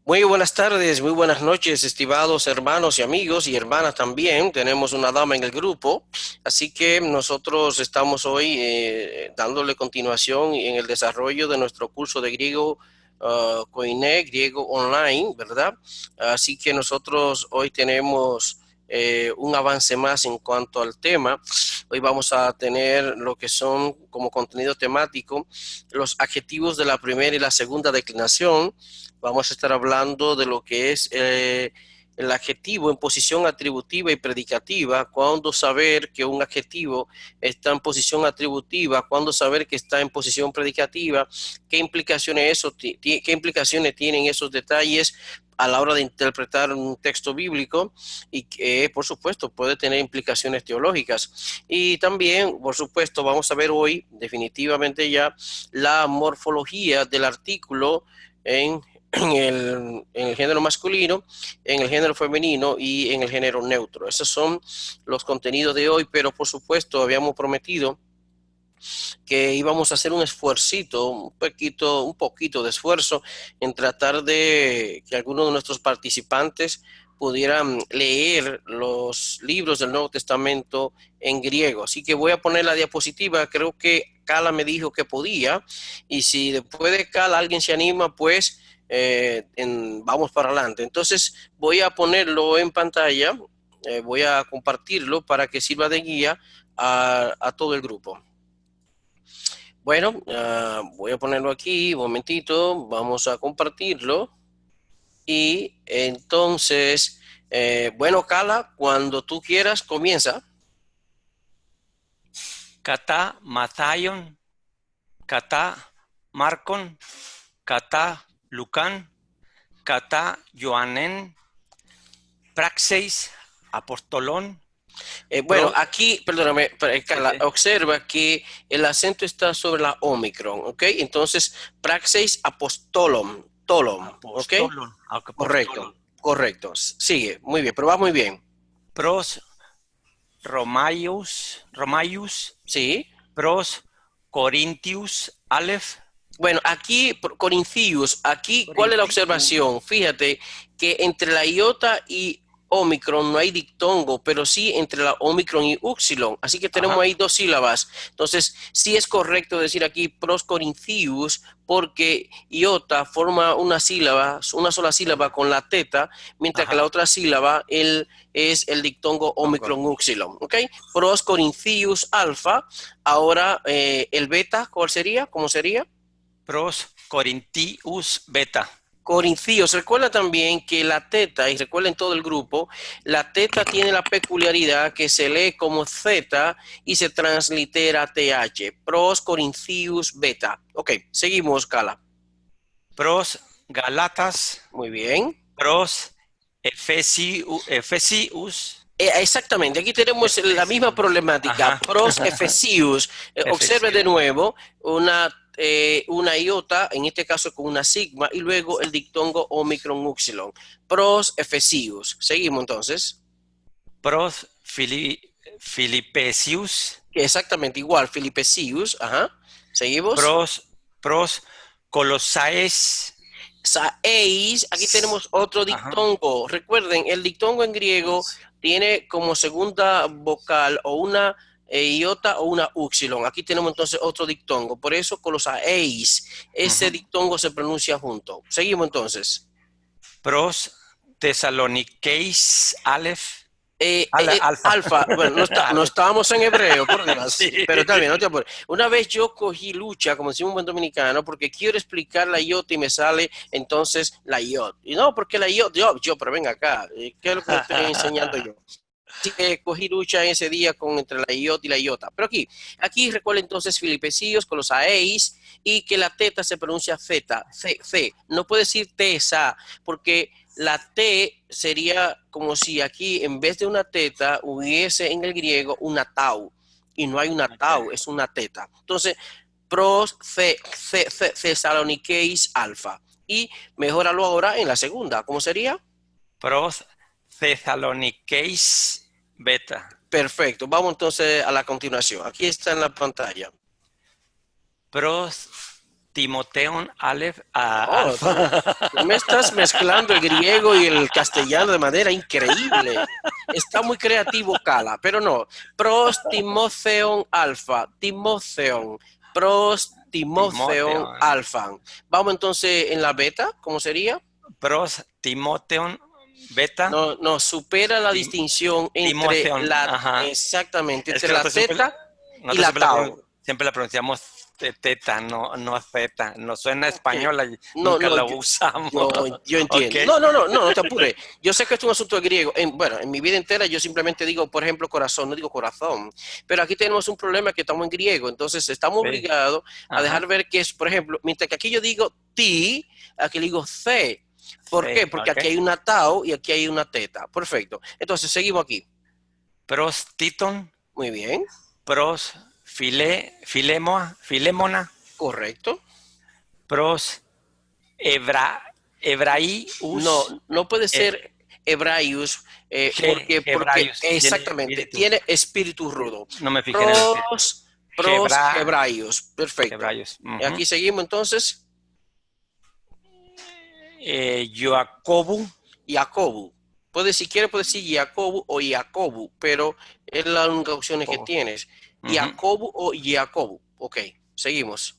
Muy buenas tardes, muy buenas noches, estimados hermanos y amigos y hermanas también. Tenemos una dama en el grupo, así que nosotros estamos hoy dándole continuación en el desarrollo de nuestro curso de griego Koiné, griego online, ¿verdad? Así que nosotros hoy tenemos un avance más en cuanto al tema. Hoy vamos a tener lo que son como contenido temático los adjetivos de la primera y la segunda declinación. Vamos a estar hablando de lo que es el adjetivo en posición atributiva y predicativa, cuándo saber que un adjetivo está en posición atributiva, cuándo saber que está en posición predicativa, qué implicaciones tienen esos detalles a la hora de interpretar un texto bíblico y que, por supuesto, puede tener implicaciones teológicas. Y también, por supuesto, vamos a ver hoy definitivamente ya la morfología del artículo en en el género masculino, en el género femenino y en el género neutro. Esos son los contenidos de hoy, pero por supuesto habíamos prometido que íbamos a hacer un esfuercito, un poquito de esfuerzo en tratar de que algunos de nuestros participantes pudieran leer los libros del Nuevo Testamento en griego. Así que voy a poner la diapositiva, creo que Cala me dijo que podía, y si después de Cala alguien se anima, pues vamos para adelante. Entonces voy a ponerlo en pantalla, voy a compartirlo para que sirva de guía a todo el grupo. Bueno, voy a ponerlo aquí, un momentito, vamos a compartirlo. Y entonces, bueno, Cala, cuando tú quieras, comienza. Κατά Μαθάιον, κατά Μάρκον, κατά Λουκάν, κατά Ιωαννέν, πράξεις Αποστολών, Bueno, προ... aquí, perdóname, Carla, observa que el acento está sobre la Omicron, ¿ok? Entonces, praxis apostolum, tolum, ¿ok? Αποστόλων, Correcto, Αποστόλων, correcto. Sigue, muy bien, pero va muy bien. προς Ρωμαίους, Sí. προς Κορίνθιους, Άλεφ, Bueno, aquí, Corintius, aquí, ¿cuál es la Κορινθίους, observación? Fíjate que entre la iota y Omicron no hay dictongo, pero sí entre la Omicron y Upsilon. Así que tenemos ajá, ahí dos sílabas. Entonces, sí es correcto decir aquí pros Corintius, porque iota forma una sola sílaba con la teta, mientras que la ajá, otra sílaba es el dictongo tongo, Omicron Upsilon. ¿Ok? Pros Corintius alfa. Ahora, el beta, ¿cuál sería? ¿Cómo sería? προς Κορινθίους, Beta, Corintios, recuerda también que la teta, y recuerden todo el grupo, la teta tiene la peculiaridad que se lee como Z y se translitera TH. Pros Corintius beta. Ok, seguimos, Cala. προς Γαλάτας, Muy bien. προς Efesius, Exactamente, aquí tenemos la misma Efesius, problemática. ajá, Pros Efesius. Observe de Efesius, nuevo una iota, en este caso con una sigma, y luego el dictongo Omicron Upsilon. Pros Efesius. Seguimos entonces. προς Φιλιππεσίους, Exactamente igual, Filipesius, ajá. Seguimos. προς Κολοσσάες, Saeis, aquí tenemos otro ajá, dictongo. Recuerden, el dictongo en griego tiene como segunda vocal o una iota o una upsilon. Aquí tenemos entonces otro dictongo. Por eso con los aeis, ese ujú, dictongo se pronuncia junto. Seguimos entonces. προς Θεσσαλονικέis, Alfa, Alfa, bueno, no Alfa, estábamos en hebreo, por Dios, sí, pero está bien, no te apures. Una vez yo cogí lucha, como decimos un buen dominicano, porque quiero explicar la iota y me sale entonces la iot. Y no, porque la iot, pero venga acá, ¿qué es lo que le estoy enseñando yo? Así que cogí lucha ese día con entre la iot y la iota. Pero aquí recuerda entonces filipecillos con los aeis y que la teta se pronuncia zeta, c. No puede decir tesa, porque la T sería como si aquí en vez de una teta hubiese en el griego una tau. Y no hay una okay. tau, es una teta. Entonces, pros Thessaloniceis alfa. Y mejoralo ahora en la segunda. ¿Cómo sería? Προς Θεσσαλονικέis, Beta, Perfecto. Vamos entonces a la continuación. Aquí está en la pantalla. προς Timoteon Aleph Oh, Alfa. tú me estás mezclando el griego y el castellano de manera increíble. Está muy creativo, Cala, pero no. Pros Timotheon Alfa, Timotheon, pros Timotheon Timoteon. Alfa. Vamos entonces en la beta, ¿cómo sería? Pros Timoteon Beta. No, no, supera la distinción entre Timoteon. Ajá. exactamente, Es entre que la teta y la tau. siempre la pronunciamos teta, no zeta. No suena Ok. española y No, nunca no, la usamos. yo Ok. entiendo. No te apures. Yo sé que esto es un asunto de griego. Bueno, en mi vida entera yo simplemente digo, por ejemplo, corazón, no digo corazón. Pero aquí tenemos un problema que estamos en griego, entonces estamos Sí. obligados a dejar Ajá. ver que es, por ejemplo, mientras que aquí yo digo ti, aquí digo ce. ¿Por Sí, qué? Porque ok. aquí hay una tau y aquí hay una teta. Perfecto. Entonces seguimos aquí. Pros Titon. Muy bien, Pros Filemona. correcto. Pros No, Hebraius. no puede eh, ser Hebraius, porque Hebraius tiene exactamente, espíritu. tiene espíritu rudo. No me fijé en el espíritu. Pros Hebraius, perfecto. Hebraius. Aquí seguimos entonces, Joacobu. Jacobu. Si quiere, puede decir Jacobu o Jacobu, pero es la única opción que tienes. Ujú. Jacobu o Jacobu. Ok, seguimos.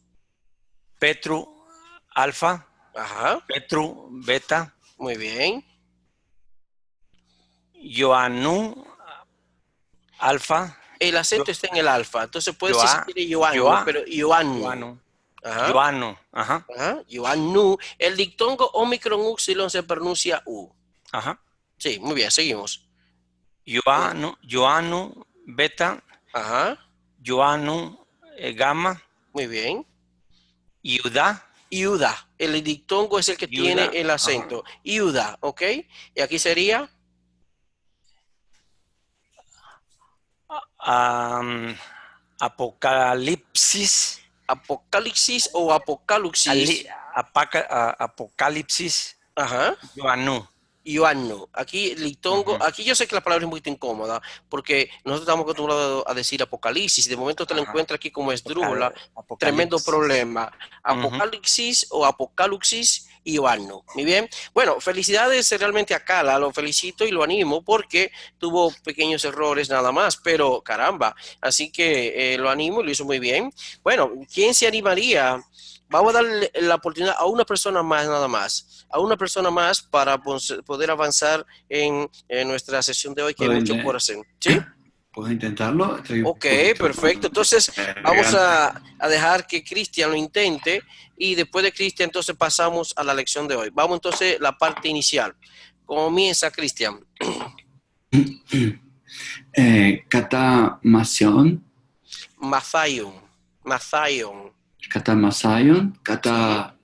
Petru Alfa. Ajá, Petru Beta. muy bien. Joanu Alfa. El acento está en el alfa, entonces puede ser si Joa, quiere Joannu, Joa, pero Joannu. Joanu, Ajá. Joanu, ajá, Ajá, Joannu. El dictongo Omicron Upsilon se pronuncia U. ajá. Sí, muy bien, seguimos. Joanu Beta, Ajá, Joanu Gamma, muy bien. Iuda, Iuda. El dictongo es el que tiene Iuda, el ajá. acento. Iuda, ¿ok? Y aquí sería Apocalipsis, Apocalipsis o Apocaluxis. Apocalipsis, Ajá. Joanu. Ioanno. Aquí el dictongo, Ujú, aquí yo sé que la palabra es muy incómoda porque nosotros estamos acostumbrados a decir apocalipsis y de momento te lo ajá. encuentras aquí como esdrújula, tremendo Apocalipsis. problema. Ujú. Apocalipsis o apocaluxis y Ioanno. Muy bien. Bueno, felicidades realmente a Cala, lo felicito y lo animo porque tuvo pequeños errores nada más, pero caramba, así que lo animo y lo hizo muy bien. Bueno, ¿quién se animaría? Vamos a darle la oportunidad a una persona más nada más, a una persona más para poder avanzar en nuestra sesión de hoy, que hay ¿Puedo, mucho por hacer. ¿Sí? ¿puedo intentarlo? Estoy un Ok, poquito perfecto. Entonces vamos elegante. a dejar que Cristian lo intente y después de Cristian entonces pasamos a la lección de hoy. Vamos entonces a la parte inicial. Comienza Cristian. Kata Mathaion. Mathaion. Masayon, Sí. Kata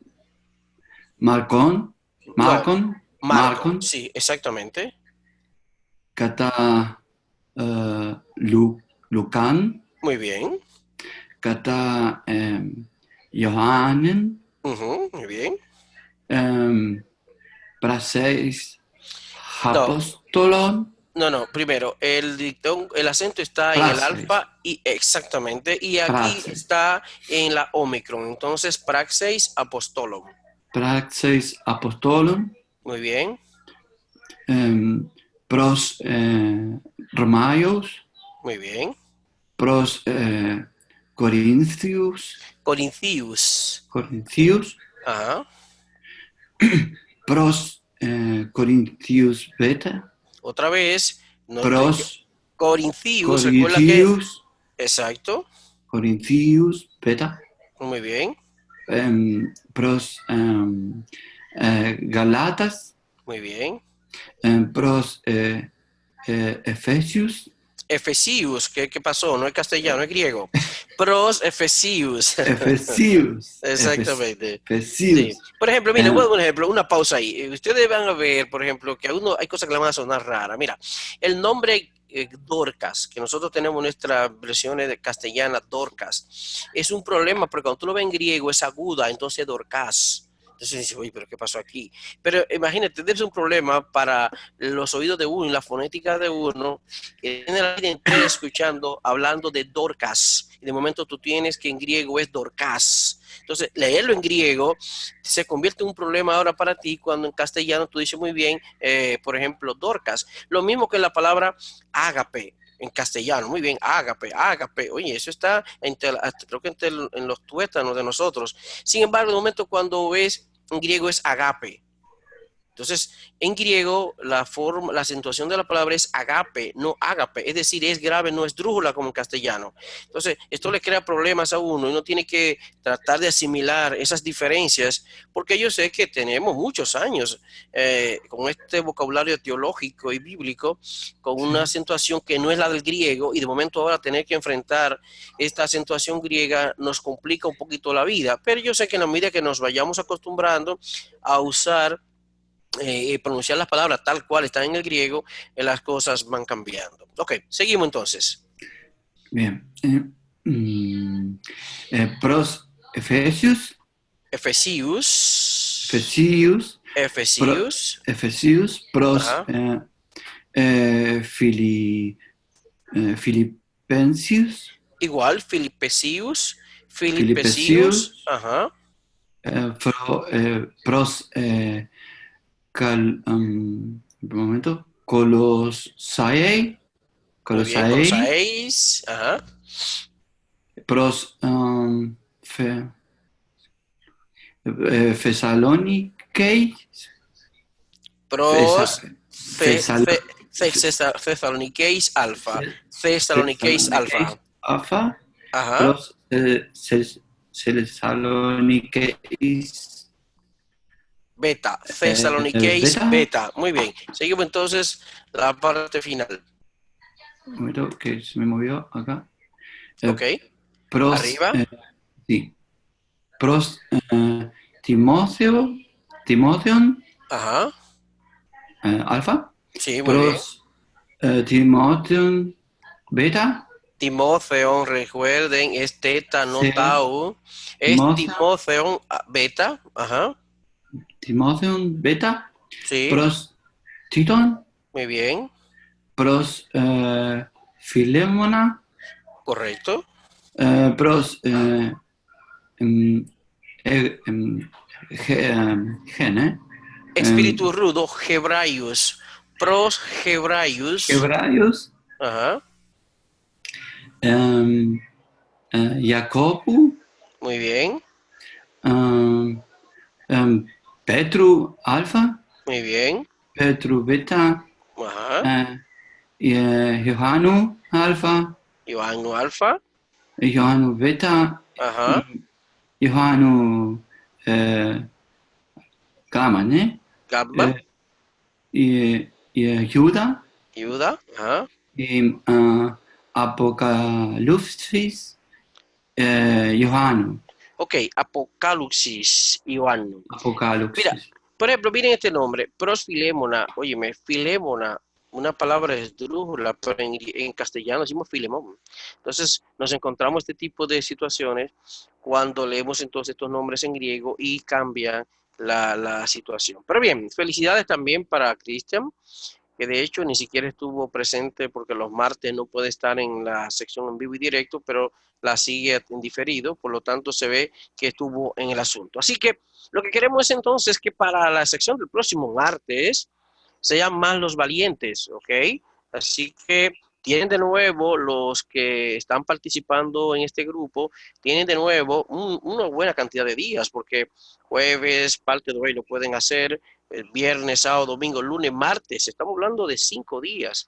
Marcon, No, Marcon, Marcon. Marcon, Sí, exactamente. Kata Lucan, Muy bien. Kata Johannen, Muy bien. Praseis No, Apostolon, primero, el acento está en el Praxeis, alfa y exactamente, y aquí Praxeis, está en la Omicron, entonces praxeis apostolum. Praxeis Apostolon, Muy bien, pros Romaios, muy bien. pros Corintius. Corinthius, Ajá. pros Corinthius beta, Otra vez, no estoy. pros Corintius, recuerda que. Corinthius, Exacto. Corinthius beta, Muy bien, pros Galatas, muy bien. pros Efesius, Efesius, ¿qué pasó? No es castellano, es griego. Pros Efesius. Efesius, Exactamente. Sí. Efesius, Por ejemplo, mire, voy a dar un ejemplo, una pausa ahí. Ustedes van a ver, por ejemplo, que a uno hay cosas que le van a sonar raras. Mira, el nombre Dorcas, que nosotros tenemos en nuestras versiones de castellana, Dorcas, es un problema porque cuando tú lo ves en griego es aguda, entonces Dorcas. Entonces dice, oye, pero ¿qué pasó aquí? Pero imagínate, debe ser un problema para los oídos de uno y la fonética de uno, que tiene la vida entera escuchando, hablando de Dorcas, y de momento tú tienes que en griego es Dorcas. Entonces, leerlo en griego se convierte en un problema ahora para ti cuando en castellano tú dices muy bien, por ejemplo, Dorcas. Lo mismo que la palabra ágape en castellano, muy bien, ágape, ágape. Oye, eso está creo que en los tuétanos de nosotros. Sin embargo, de momento cuando ves en griego es agape. Entonces, en griego, la acentuación de la palabra es agape, no ágape, es decir, es grave, no es drújula como en castellano. Entonces, esto le crea problemas a uno y uno tiene que tratar de asimilar esas diferencias, porque yo sé que tenemos muchos años con este vocabulario teológico y bíblico, con una acentuación que no es la del griego, y de momento ahora tener que enfrentar esta acentuación griega nos complica un poquito la vida, pero yo sé que en la medida que nos vayamos acostumbrando a usar pronunciar las palabras tal cual están en el griego, las cosas van cambiando. Ok, seguimos entonces. Bien. Pros Efesios. Efesius. Efesios. Efesius. Efesios. Pros Ajá. Filipensius. Igual, Filipesius. Filipesius. Filipesius. Ajá. Pros un momento. Colossae. Muy bien, Colossae. Colossaes. Ajá. Pros Thessalonicae. Pros. Thesal- Thessalonicaes Alpha. Thessalonicaes Alpha. Alpha. Ajá. Pros Thessalonicaes Beta. Thessalonicaes Beta. Beta. Muy bien. Seguimos entonces la parte final. Un momento que se me movió acá. Ok. Pros, Arriba. Sí. Pros Timotheon Ajá. Alpha. Sí, muy bien. Pros Timotheon Beta. Timóteo, recuerden, es teta, no Sí. tau. Es Timóteo beta. Ajá. Timotheon Beta. Sí, Pros Titon. muy bien. Pros Philemona. Correcto. Pros Gene. Espíritu rudo, Hebraius. Pros Hebraius. Hebraios. Ajá. Jacobu. Muy bien. Petru Alpha. Muy bien. Petru Beta. Ajá. Johanu Alpha. Ioannu Alfa. Johanu Beta. Ajá. Johanu Gamma, ¿no? Gamma. Y Juda. Yuda. Ajá. Y Apocalipsis. Johanu. Ok, Apocalipsis, Ioannu. Apocalipsis. Mira, por ejemplo, miren este nombre, prosfilémona, óyeme, filémona, una palabra esdrújula, pero en castellano decimos filemón. Entonces, nos encontramos este tipo de situaciones cuando leemos entonces estos nombres en griego y cambia la situación. Pero bien, felicidades también para Cristian, que de hecho ni siquiera estuvo presente porque los martes no puede estar en la sección en vivo y directo, pero la sigue en diferido, por lo tanto se ve que estuvo en el asunto. Así que lo que queremos es entonces que para la sección del próximo martes sean más los valientes, ¿ok? Así que tienen de nuevo los que están participando en este grupo, tienen de nuevo una buena cantidad de días, porque jueves, parte de hoy lo pueden hacer, el viernes, sábado, domingo, lunes, martes, estamos hablando de 5 días.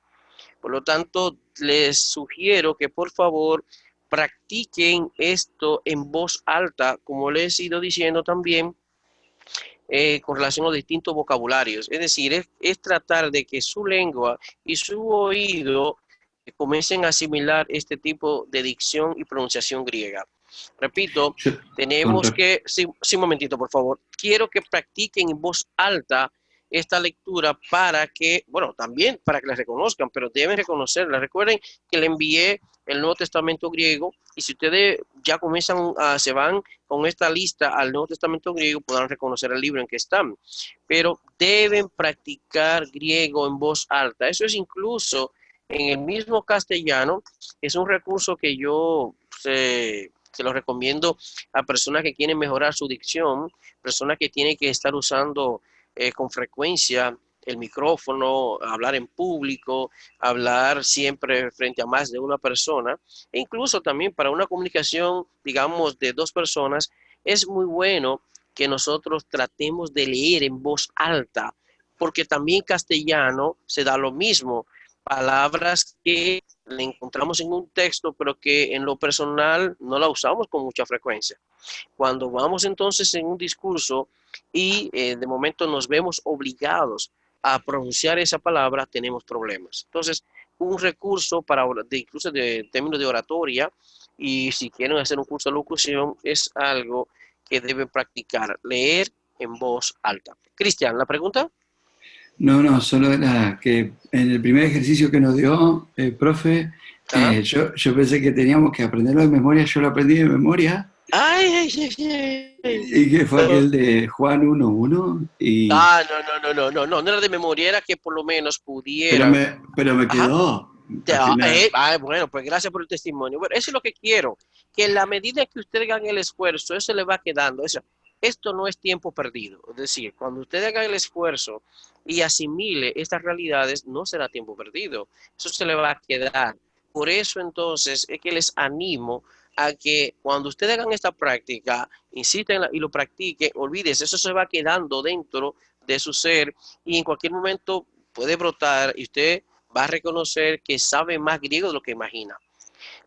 Por lo tanto, les sugiero que por favor practiquen esto en voz alta, como les he ido diciendo también, con relación a los distintos vocabularios. Es decir, es tratar de que su lengua y su oído comiencen a asimilar este tipo de dicción y pronunciación griega. Repito, tenemos que, sí, un momentito, por favor. Quiero que practiquen en voz alta esta lectura para que, bueno, también para que la reconozcan, pero deben reconocerla. Recuerden que le envié el Nuevo Testamento griego, y si ustedes ya comienzan, se van con esta lista al Nuevo Testamento griego, podrán reconocer el libro en que están. Pero deben practicar griego en voz alta. Eso es incluso en el mismo castellano. Es un recurso que yo se lo recomiendo a personas que quieren mejorar su dicción, personas que tienen que estar usando con frecuencia el micrófono, hablar en público, hablar siempre frente a más de una persona, e incluso también para una comunicación, digamos, de dos personas, es muy bueno que nosotros tratemos de leer en voz alta, porque también en castellano se da lo mismo, palabras que le encontramos en un texto, pero que en lo personal no la usamos con mucha frecuencia. Cuando vamos entonces en un discurso y de momento nos vemos obligados a pronunciar esa palabra, tenemos problemas. Entonces, un recurso para incluso de términos de oratoria, y si quieren hacer un curso de locución, es algo que deben practicar, leer en voz alta. Cristian, ¿la pregunta? No, solo era que en el primer ejercicio que nos dio el profe, yo pensé que teníamos que aprenderlo de memoria, yo lo aprendí de memoria, Ay. y que fue aquel de Juan 1:1, No era de memoria, era que por lo menos pero pudieran. me Ajá. quedó al final. Bueno, pues gracias por el testimonio. Bueno, eso es lo que quiero, que en la medida que ustedes hagan el esfuerzo, eso le va quedando. Esto no es tiempo perdido. Es decir, cuando ustedes hagan el esfuerzo y asimile estas realidades, no será tiempo perdido. Eso se le va a quedar. Por eso entonces es que les animo a que cuando ustedes hagan esta práctica, insistan y lo practiquen, olvídense, eso se va quedando dentro de su ser y en cualquier momento puede brotar y usted va a reconocer que sabe más griego de lo que imagina.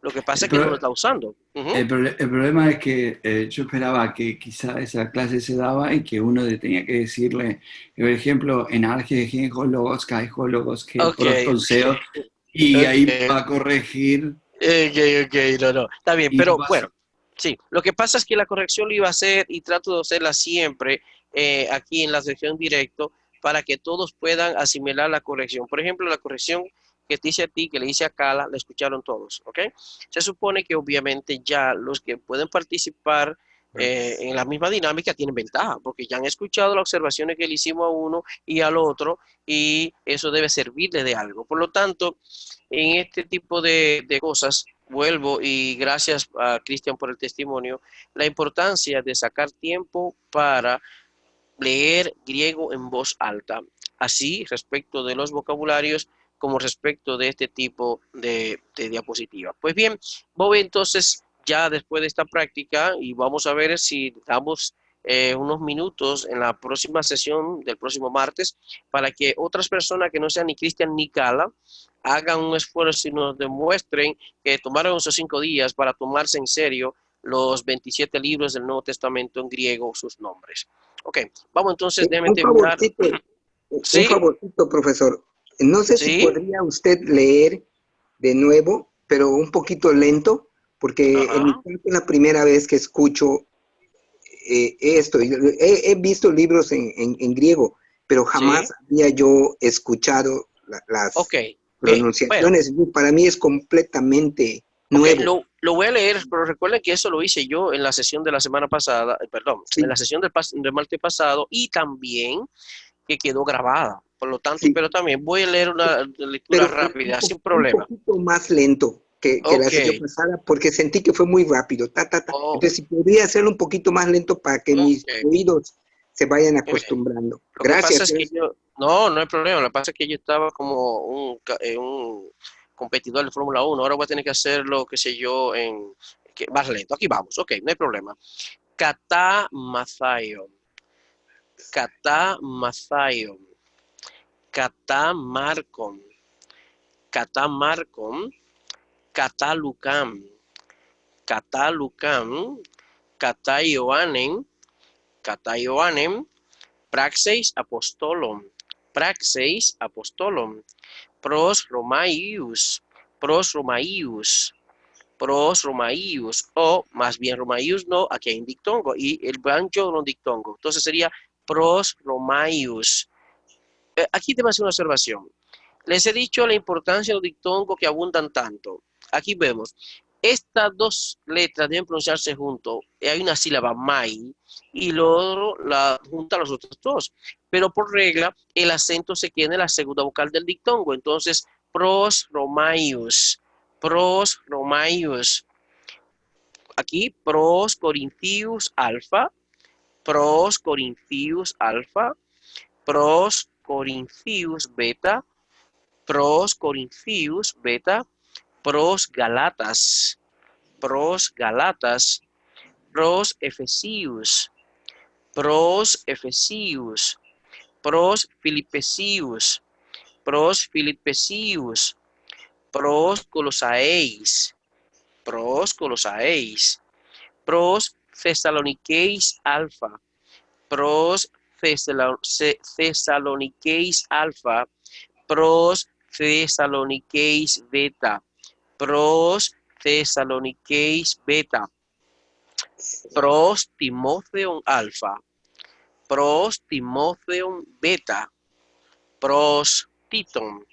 Lo que pasa El, es que no pro- lo está usando. el problema es que yo esperaba que quizá esa clase se daba y que uno tenía que decirle, por ejemplo, en Arge, logos, logos, que Ok, proseo, y ahí me va ok, a corregir. no. Está bien, Y no pero pasa. bueno, sí. Lo que pasa es que la corrección lo iba a hacer y trato de hacerla siempre aquí en la sección directo para que todos puedan asimilar la corrección. Por ejemplo, la corrección que te hice a ti, que le hice a Cala, la escucharon todos, ¿ok? Se supone que obviamente ya los que pueden participar en la misma dinámica tienen ventaja, porque ya han escuchado las observaciones que le hicimos a uno y al otro, y eso debe servirle de algo. Por lo tanto, en este tipo de cosas, vuelvo y gracias a Cristian por el testimonio, la importancia de sacar tiempo para leer griego en voz alta, así respecto de los vocabularios como respecto de este tipo de diapositivas. Pues bien, voy entonces ya después de esta práctica y vamos a ver si damos unos minutos en la próxima sesión del próximo martes para que otras personas que no sean ni Cristian ni Cala hagan un esfuerzo y nos demuestren que tomaron esos 5 días para tomarse en serio los 27 libros del Nuevo Testamento en griego, sus nombres. Ok, vamos entonces, déjeme Un terminar. favorcito, un Sí, favorcito, profesor. No sé si sí, podría usted leer de nuevo, pero un poquito lento, porque en mi ajá, caso es la primera vez que escucho esto. He visto libros en griego, pero sí, jamás había yo escuchado ok, las bien, bueno, pronunciaciones. Para mí es completamente ok, nuevo. lo voy a leer, pero recuerden que eso lo hice yo en la sesión de la semana pasada, perdón, en la Sí, sesión del martes pasado y también que quedó grabada. Por lo tanto, sí. pero también voy a leer una lectura Pero rápida, sin un problema. poquito más lento que la Ok, sesión pasada, porque sentí que fue muy rápido. oh, Entonces, si podría hacerlo un poquito más lento para que mis ok. oídos se vayan Muy bien. acostumbrando. Lo que pasa Gracias. es que yo, no hay problema, lo que pasa es que yo estaba como un competidor de Fórmula 1, ahora voy a tener que hacerlo, qué sé yo, más lento. Aquí vamos, ok, no hay problema. Kata Mathayo, Kata Mathayo, Kata Marcon, Kata Marcon, Kata Lucam, Kata Lucam, Kata Ioanen, Kata Ioanen, Praxeis Apostolum, Praxeis Apostolum, Pros Romaius, Pros Romaius, Pros Romaius, o más bien Romaius no, aquí hay un dictongo, y el banjo no dictongo. Entonces sería Pros Romaius. Aquí te voy a hacer una observación. Les he dicho la importancia de los dictongos que abundan tanto. aquí vemos, estas dos letras deben pronunciarse juntos. Hay una sílaba mai y luego la junta los otros dos. Pero por regla, el acento se queda en la segunda vocal del dictongo. Entonces, pros romaios, pros romaios. Aquí, pros corintius alfa, pros corintius alfa, pros corintius beta, pros corintius beta, pros galatas, pros galatas, pros efesius, pros efesius, pros filipesius, pros filipesius, pros colosaeis, pros colosaeis, pros Thessaloniceis alfa, pros Thessaloniceis alfa, pros Thessaloniceis beta, pros Thessaloniceis beta, pros Timotheon alfa, pros Timotheon beta, pros Titon,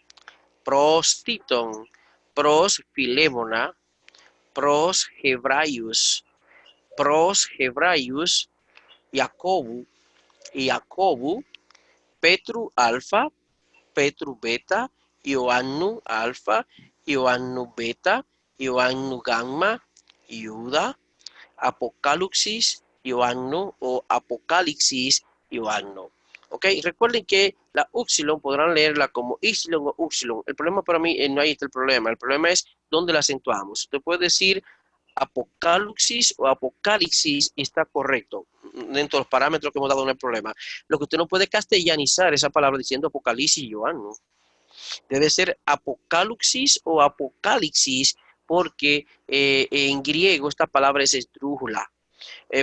pros Titon, pros Filemona, pros Hebraius, Jacobu, Petru alfa, Petru beta, Ioannu alfa, Ioannu beta, Ioannu gamma, Iuda, Apocalipsis, Ioannu o Apocalipsis, Ioannu. ¿Ok? Recuerden que la Upsilon podrán leerla como Ypsilon o Upsilon. El problema para mí no ahí está el problema. El problema es dónde la acentuamos. Usted puede decir Apocalipsis o Apocalipsis y está correcto dentro de los parámetros que hemos dado en el problema. Lo que usted no puede castellanizar esa palabra diciendo Apocalipsis y Ioannu. Debe ser Apocalipsis o Apocalipsis porque en griego esta palabra es esdrújula.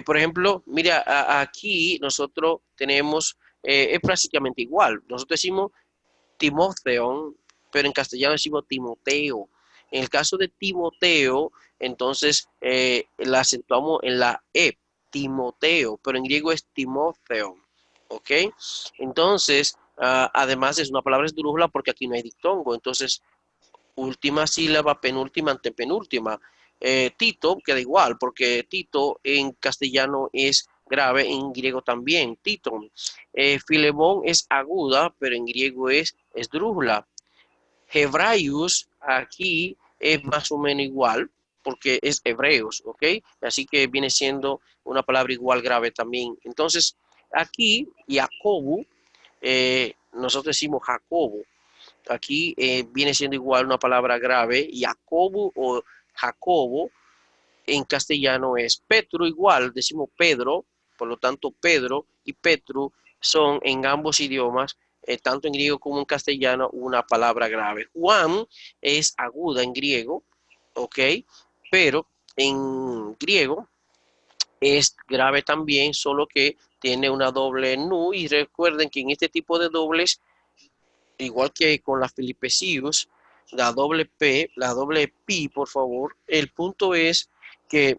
Por ejemplo, mira, aquí nosotros tenemos, es prácticamente igual. Nosotros decimos Timotheon, pero en castellano decimos Timoteo. En el caso de Timoteo, entonces la acentuamos en la E, Timoteo, pero en griego es Timotheo. ¿Ok? Entonces, además es una palabra esdrújula porque aquí no hay dictongo. Entonces, última sílaba, penúltima, antepenúltima. Tito queda igual, porque Tito en castellano es grave, en griego también, Tito. Filemón es aguda, pero en griego es esdrújula. Hebraius aquí es más o menos igual, porque es hebreos, ¿ok? Así que viene siendo una palabra igual grave también. Entonces, aquí, Jacobo, nosotros decimos Jacobo, aquí viene siendo igual una palabra grave, Jacobo o Jacobo, en castellano es Petro igual, decimos Pedro, por lo tanto Pedro y Petru son en ambos idiomas, tanto en griego como en castellano, una palabra grave. Juan es aguda en griego, ¿ok? Pero en griego es grave también, solo que tiene una doble nu, y recuerden que en este tipo de dobles, igual que con la filipesius, la doble P, la doble pi, por favor, el punto es que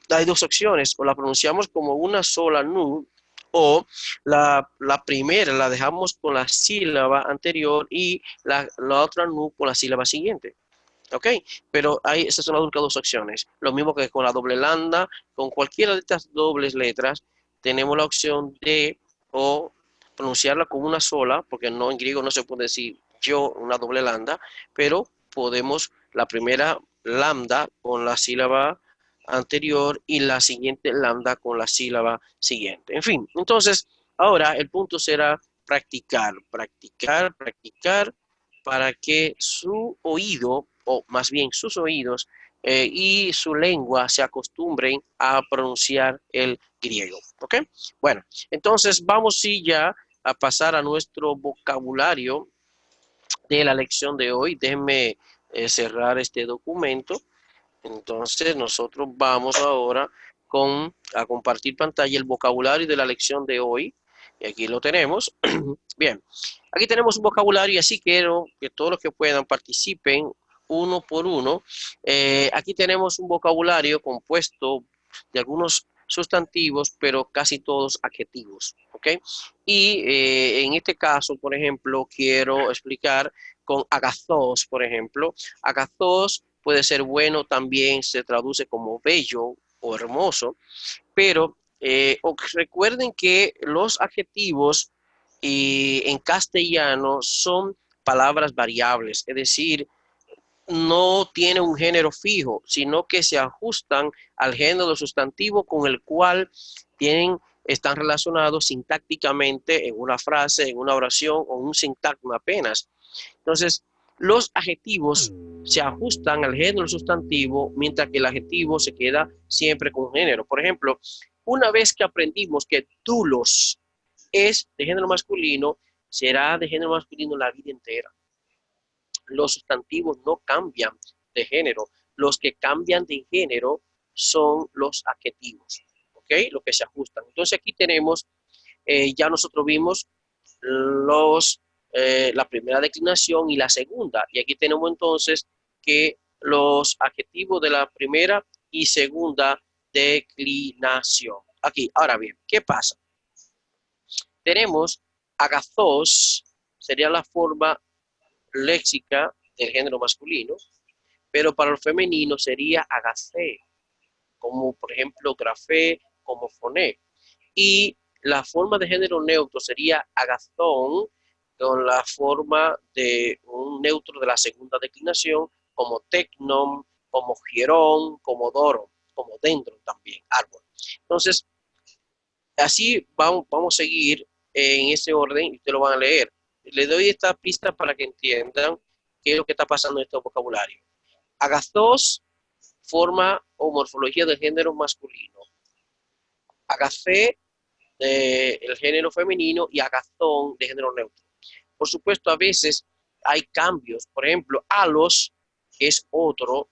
hay dos opciones, o la pronunciamos como una sola nu, o la primera la dejamos con la sílaba anterior y la otra nu con la sílaba siguiente. ¿Ok? Pero esas son las únicas dos opciones. Lo mismo que con la doble lambda, con cualquiera de estas dobles letras, tenemos la opción de o pronunciarla como una sola, porque no en griego no se puede decir yo una doble lambda, pero podemos la primera lambda con la sílaba anterior y la siguiente lambda con la sílaba siguiente. En fin, entonces ahora el punto será practicar, practicar, practicar para que su oído, o más bien sus oídos y su lengua se acostumbren a pronunciar el griego. ¿Ok? Bueno, entonces vamos sí ya a pasar a nuestro vocabulario de la lección de hoy. Déjenme cerrar este documento. Entonces nosotros vamos ahora a compartir pantalla el vocabulario de la lección de hoy. Y aquí lo tenemos. Bien, aquí tenemos un vocabulario y así quiero que todos los que puedan participen uno por uno. Aquí tenemos un vocabulario compuesto de algunos sustantivos, pero casi todos adjetivos, ¿ok? Y en este caso, por ejemplo, quiero explicar con agathos, por ejemplo. Agathos puede ser bueno, también se traduce como bello o hermoso, pero recuerden que los adjetivos en castellano son palabras variables, es decir, no tiene un género fijo, sino que se ajustan al género sustantivo con el cual están relacionados sintácticamente en una frase, en una oración o un sintagma apenas. Entonces, los adjetivos se ajustan al género sustantivo, mientras que el adjetivo se queda siempre con un género. Por ejemplo, una vez que aprendimos que doulos es de género masculino, será de género masculino la vida entera. Los sustantivos no cambian de género. Los que cambian de género son los adjetivos, ¿ok? Los que se ajustan. Entonces aquí tenemos, ya nosotros vimos la primera declinación y la segunda. Y aquí tenemos entonces que los adjetivos de la primera y segunda declinación. Aquí, ahora bien, ¿qué pasa? Tenemos agathos, sería la forma léxica del género masculino, pero para el femenino sería agacé, como por ejemplo grafé, como foné. Y la forma de género neutro sería agazón, con la forma de un neutro de la segunda declinación, como tecnon, como hierón, como doro, como dendron también, árbol. Entonces, así vamos a seguir en ese orden y ustedes lo van a leer. Les doy esta pista para que entiendan qué es lo que está pasando en este vocabulario. Agathos, forma o morfología del género masculino. Agacé, el género femenino, y agazón, de género neutro. Por supuesto, a veces hay cambios. Por ejemplo, alos, que es otro,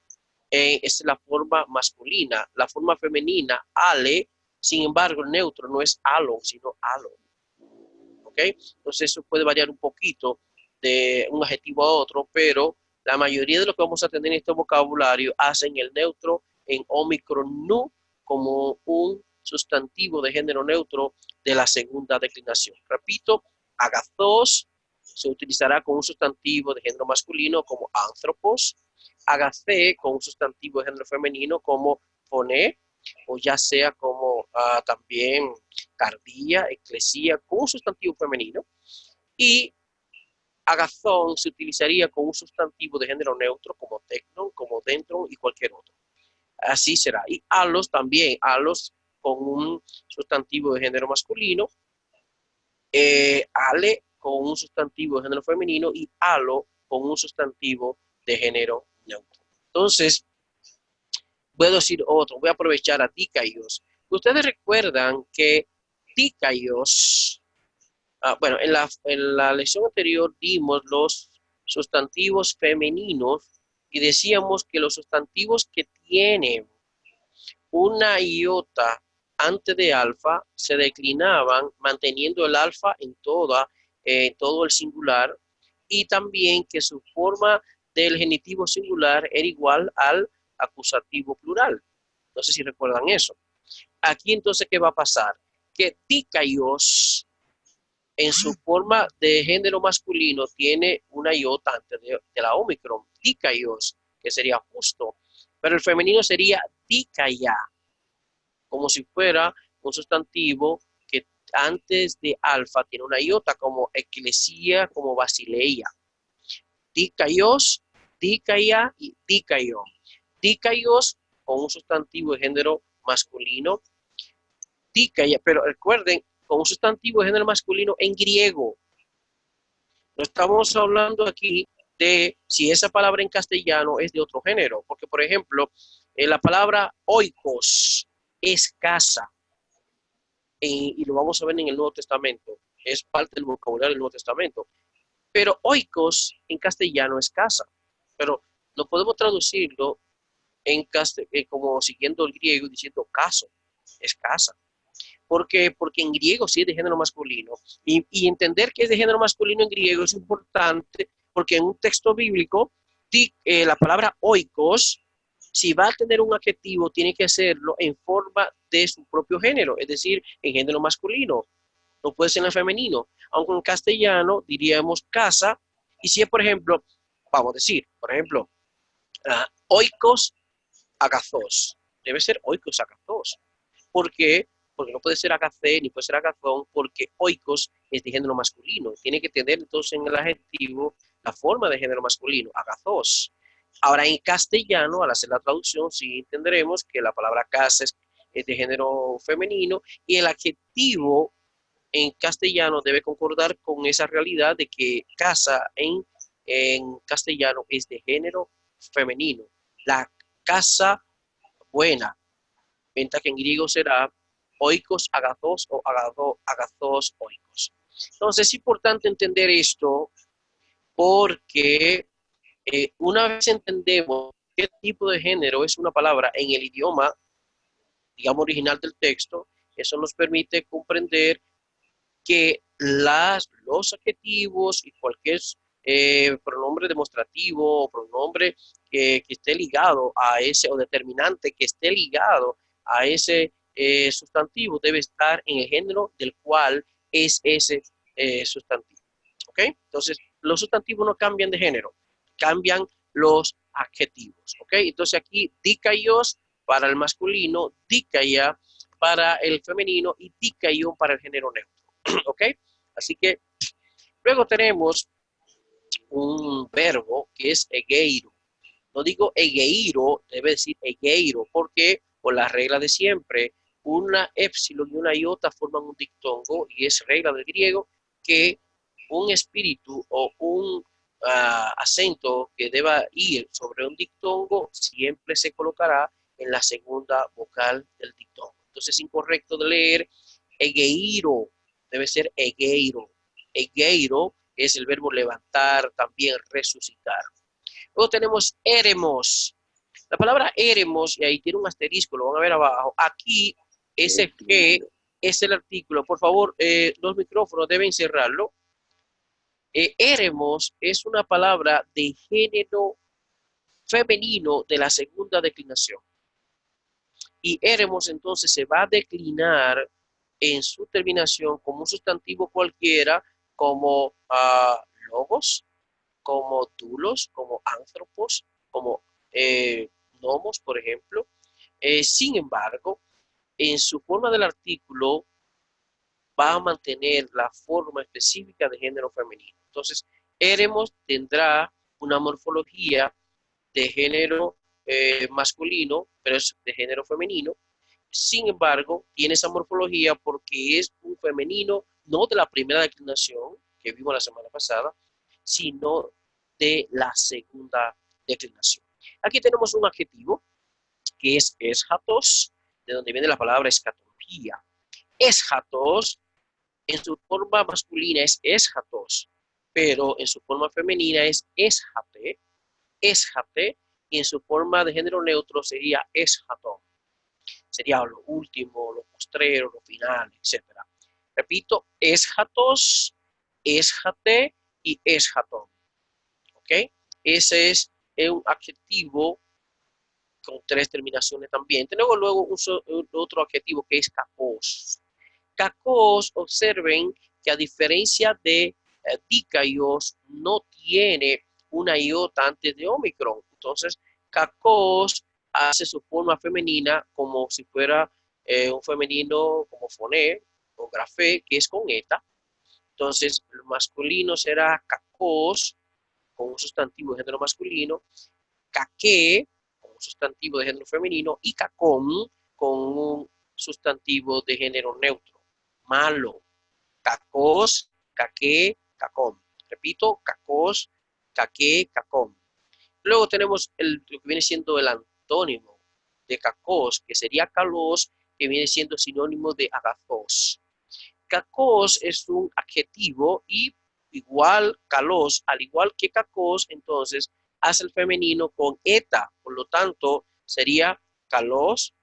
es la forma masculina. La forma femenina, ale, sin embargo, el neutro no es alon, sino alo. ¿Ok? Entonces eso puede variar un poquito de un adjetivo a otro, pero la mayoría de lo que vamos a tener en este vocabulario hacen el neutro en omicron nu como un sustantivo de género neutro de la segunda declinación. Repito, agathos se utilizará con un sustantivo de género masculino como anthropos, agacé con un sustantivo de género femenino como foné, o ya sea como también cardía, eclesía, con un sustantivo femenino, y agazón se utilizaría con un sustantivo de género neutro como tecnon, como dentron y cualquier otro. Así será. Y alos también, alos con un sustantivo de género masculino, ale con un sustantivo de género femenino y alo con un sustantivo de género neutro. Entonces, voy a decir otro, voy a aprovechar a dikaios. Ustedes recuerdan que dikaios, bueno, en la lección anterior dimos los sustantivos femeninos y decíamos que los sustantivos que tienen una iota antes de alfa se declinaban manteniendo el alfa en todo el singular, y también que su forma del genitivo singular era igual al acusativo plural. No sé si recuerdan eso. Aquí entonces, ¿qué va a pasar? Que dikaios en su forma de género masculino tiene una iota antes de la omicron, dikaios, que sería justo, pero el femenino sería dikaya, como si fuera un sustantivo que antes de alfa tiene una iota, como eclesia, como basileia. Dikaios, dikaya y dikaion. Dikaios con un sustantivo de género masculino, dikaya, pero recuerden, con un sustantivo de género masculino en griego. No estamos hablando aquí de si esa palabra en castellano es de otro género, porque por ejemplo, la palabra oikos es casa, y lo vamos a ver en el Nuevo Testamento, es parte del vocabulario del Nuevo Testamento, pero oikos en castellano es casa, pero no podemos traducirlo como siguiendo el griego diciendo caso, es casa. ¿Por qué? Porque en griego sí es de género masculino. Y entender que es de género masculino en griego es importante porque en un texto bíblico la palabra oikos, si va a tener un adjetivo, tiene que hacerlo en forma de su propio género, es decir, en género masculino. No puede ser en femenino. Aunque en castellano diríamos casa Y si es, por ejemplo, vamos a decir, por ejemplo, oikos agazos, debe ser oikos agazos. ¿Por qué? Porque no puede ser agacé ni puede ser agazón, porque oikos es de género masculino. Tiene que tener entonces en el adjetivo la forma de género masculino, agazos. Ahora en castellano, al hacer la traducción, sí entenderemos que la palabra casa es de género femenino y el adjetivo en castellano debe concordar con esa realidad de que casa en castellano es de género femenino. La casa buena, mientras que en griego será oikos agazos o agazos oikos. Entonces es importante entender esto porque una vez entendemos qué tipo de género es una palabra en el idioma, digamos, original del texto, eso nos permite comprender que los adjetivos y cualquier pronombre demostrativo o pronombre que esté ligado a ese, o determinante que esté ligado a ese sustantivo debe estar en el género del cual es ese sustantivo. ¿Ok? Entonces, los sustantivos no cambian de género, cambian los adjetivos. ¿Ok? Entonces aquí dikaios para el masculino, dikaia para el femenino y dikaion para el género neutro. ¿Ok? Así que luego tenemos un verbo que es egeiro. No digo egeiro, debe decir egeiro, porque por la regla de siempre, una épsilon y una iota forman un dictongo y es regla del griego que un espíritu o un acento que deba ir sobre un dictongo siempre se colocará en la segunda vocal del dictongo. Entonces es incorrecto de leer egeiro, debe ser egeiro. Egeiro es el verbo levantar, también resucitar. Luego tenemos éremos. La palabra éremos, y ahí tiene un asterisco, lo van a ver abajo. Aquí, ese G es el artículo. Por favor, los micrófonos deben cerrarlo. Éremos es una palabra de género femenino de la segunda declinación. Y éremos entonces se va a declinar en su terminación como un sustantivo cualquiera, como logos, como dulos, como antropos, como nomos, por ejemplo. Sin embargo, en su forma del artículo va a mantener la forma específica de género femenino. Entonces, éremos tendrá una morfología de género masculino, pero es de género femenino. Sin embargo, tiene esa morfología porque es un femenino, no de la primera declinación que vimos la semana pasada, sino de la segunda declinación. Aquí tenemos un adjetivo que es eschatos, de donde viene la palabra escatología. Eschatos, en su forma masculina es eschatos, pero en su forma femenina es eschate, eschate, y en su forma de género neutro sería eschatón. Sería lo último, lo postrero, lo final, etc. Repito, eschatos, eschate y eschatón. ¿Ok? Ese es un adjetivo con tres terminaciones también. Tenemos luego otro adjetivo que es kakos. Kakos, observen que a diferencia de dikaios, no tiene una iota antes de omicron. Entonces, kakos hace su forma femenina como si fuera un femenino como foné o grafé, que es con eta. Entonces, el masculino será kakos, con un sustantivo de género masculino, caque, con un sustantivo de género femenino, y cacón, con un sustantivo de género neutro. Malo. Cacos, caque, cacón. Repito, cacos, caque, cacón. Luego tenemos lo que viene siendo el antónimo de cacos, que sería calos, que viene siendo sinónimo de agazos. Cacos es un adjetivo y igual calos, al igual que cacos, entonces hace el femenino con eta, por lo tanto sería calos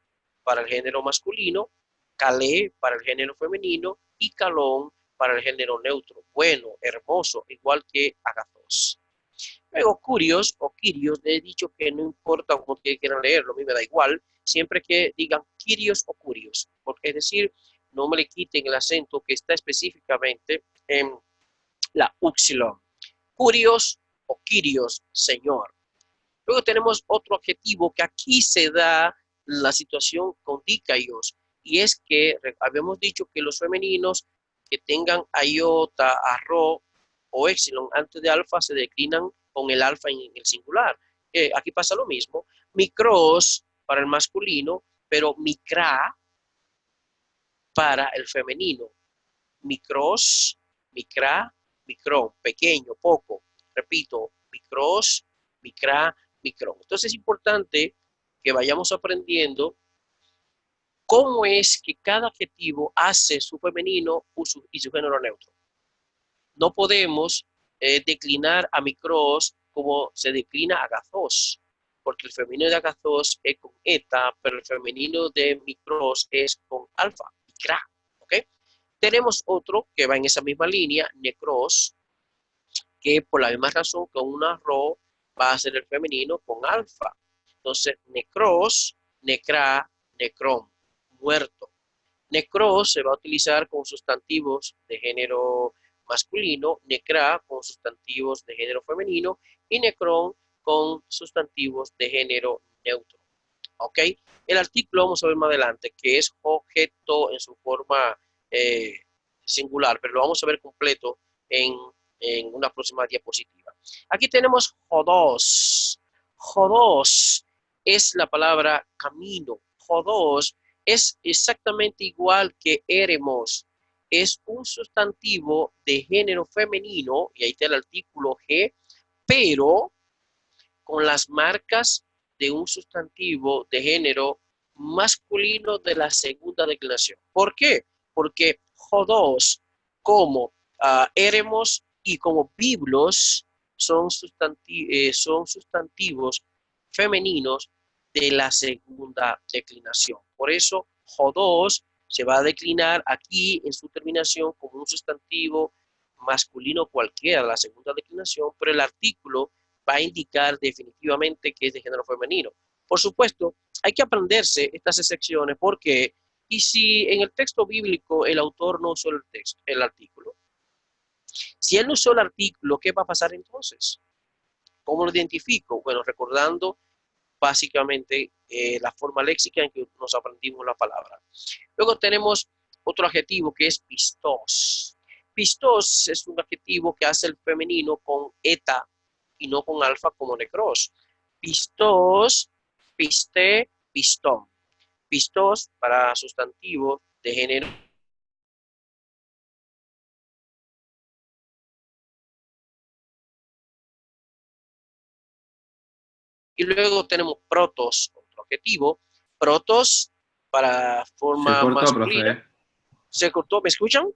para el género masculino, calé para el género femenino y calón para el género neutro. Bueno, hermoso, igual que agazos. Luego, curios o quirios, le he dicho que no importa cómo quieran leerlo, a mí me da igual, siempre que digan quirios o curios, porque es decir, no me le quiten el acento que está específicamente en la upsilon. Curios o Kyrios, Señor. Luego tenemos otro adjetivo que aquí se da la situación con dikaios, y es que habíamos dicho que los femeninos que tengan iota, arro o epsilon antes de alfa se declinan con el alfa en el singular. Aquí pasa lo mismo. Micros para el masculino, pero micra para el femenino. Micros, micra, micrón, pequeño, poco. Repito, micros, micra, micrón. Entonces es importante que vayamos aprendiendo cómo es que cada adjetivo hace su femenino y su género neutro. No podemos declinar a micros como se declina a agazos, porque el femenino de agazos es con eta, pero el femenino de micros es con alfa, micra, ¿ok? Tenemos otro que va en esa misma línea, necros, que por la misma razón que una ro va a ser el femenino con alfa. Entonces, necros, necra, necrón, muerto. Necros se va a utilizar con sustantivos de género masculino, necra con sustantivos de género femenino y necrón con sustantivos de género neutro. ¿Ok? El artículo vamos a ver más adelante, que es objeto en su forma singular, pero lo vamos a ver completo en una próxima diapositiva. Aquí tenemos jodos. Jodos es la palabra camino. Jodos es exactamente igual que éremos. Es un sustantivo de género femenino, y ahí está el artículo G, pero con las marcas de un sustantivo de género masculino de la segunda declinación. ¿Por qué? Porque jodos como éremos y como biblos son sustantivos femeninos de la segunda declinación. Por eso, jodos se va a declinar aquí en su terminación como un sustantivo masculino cualquiera de la segunda declinación, pero el artículo va a indicar definitivamente que es de género femenino. Por supuesto, hay que aprenderse estas excepciones porque, y si en el texto bíblico el autor no usó el artículo, si él no usó el artículo, ¿qué va a pasar entonces? ¿Cómo lo identifico? Bueno, recordando básicamente la forma léxica en que nos aprendimos la palabra. Luego tenemos otro adjetivo que es pistos. Pistos es un adjetivo que hace el femenino con eta y no con alfa como necros. Pistos, piste, pistón. Pistos para sustantivos de género. Y luego tenemos protos, otro adjetivo. Protos para forma Se cortó, masculina. profe. ¿Se cortó? ¿Me escuchan?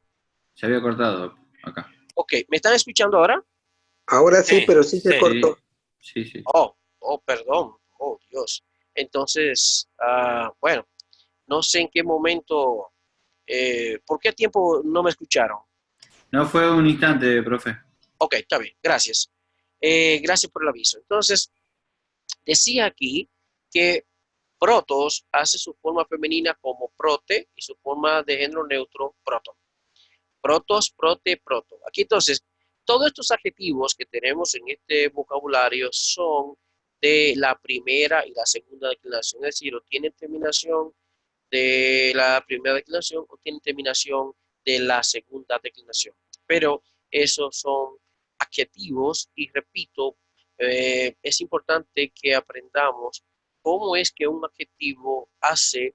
Se había cortado acá. Ok, ¿me están escuchando ahora? Ahora sí, pero sí se cortó. Sí, sí. Perdón. Oh, Dios. Entonces, bueno, no sé en qué momento, ¿por qué tiempo no me escucharon? No fue un instante, profe. Ok, está bien, gracias. Gracias por el aviso. Entonces, decía aquí que protos hace su forma femenina como prote y su forma de género neutro proton. Protos, prote, proto. Aquí entonces, todos estos adjetivos que tenemos en este vocabulario son de la primera y la segunda declinación, es decir, o tienen terminación de la primera declinación o tienen terminación de la segunda declinación. Pero esos son adjetivos y repito, es importante que aprendamos cómo es que un adjetivo hace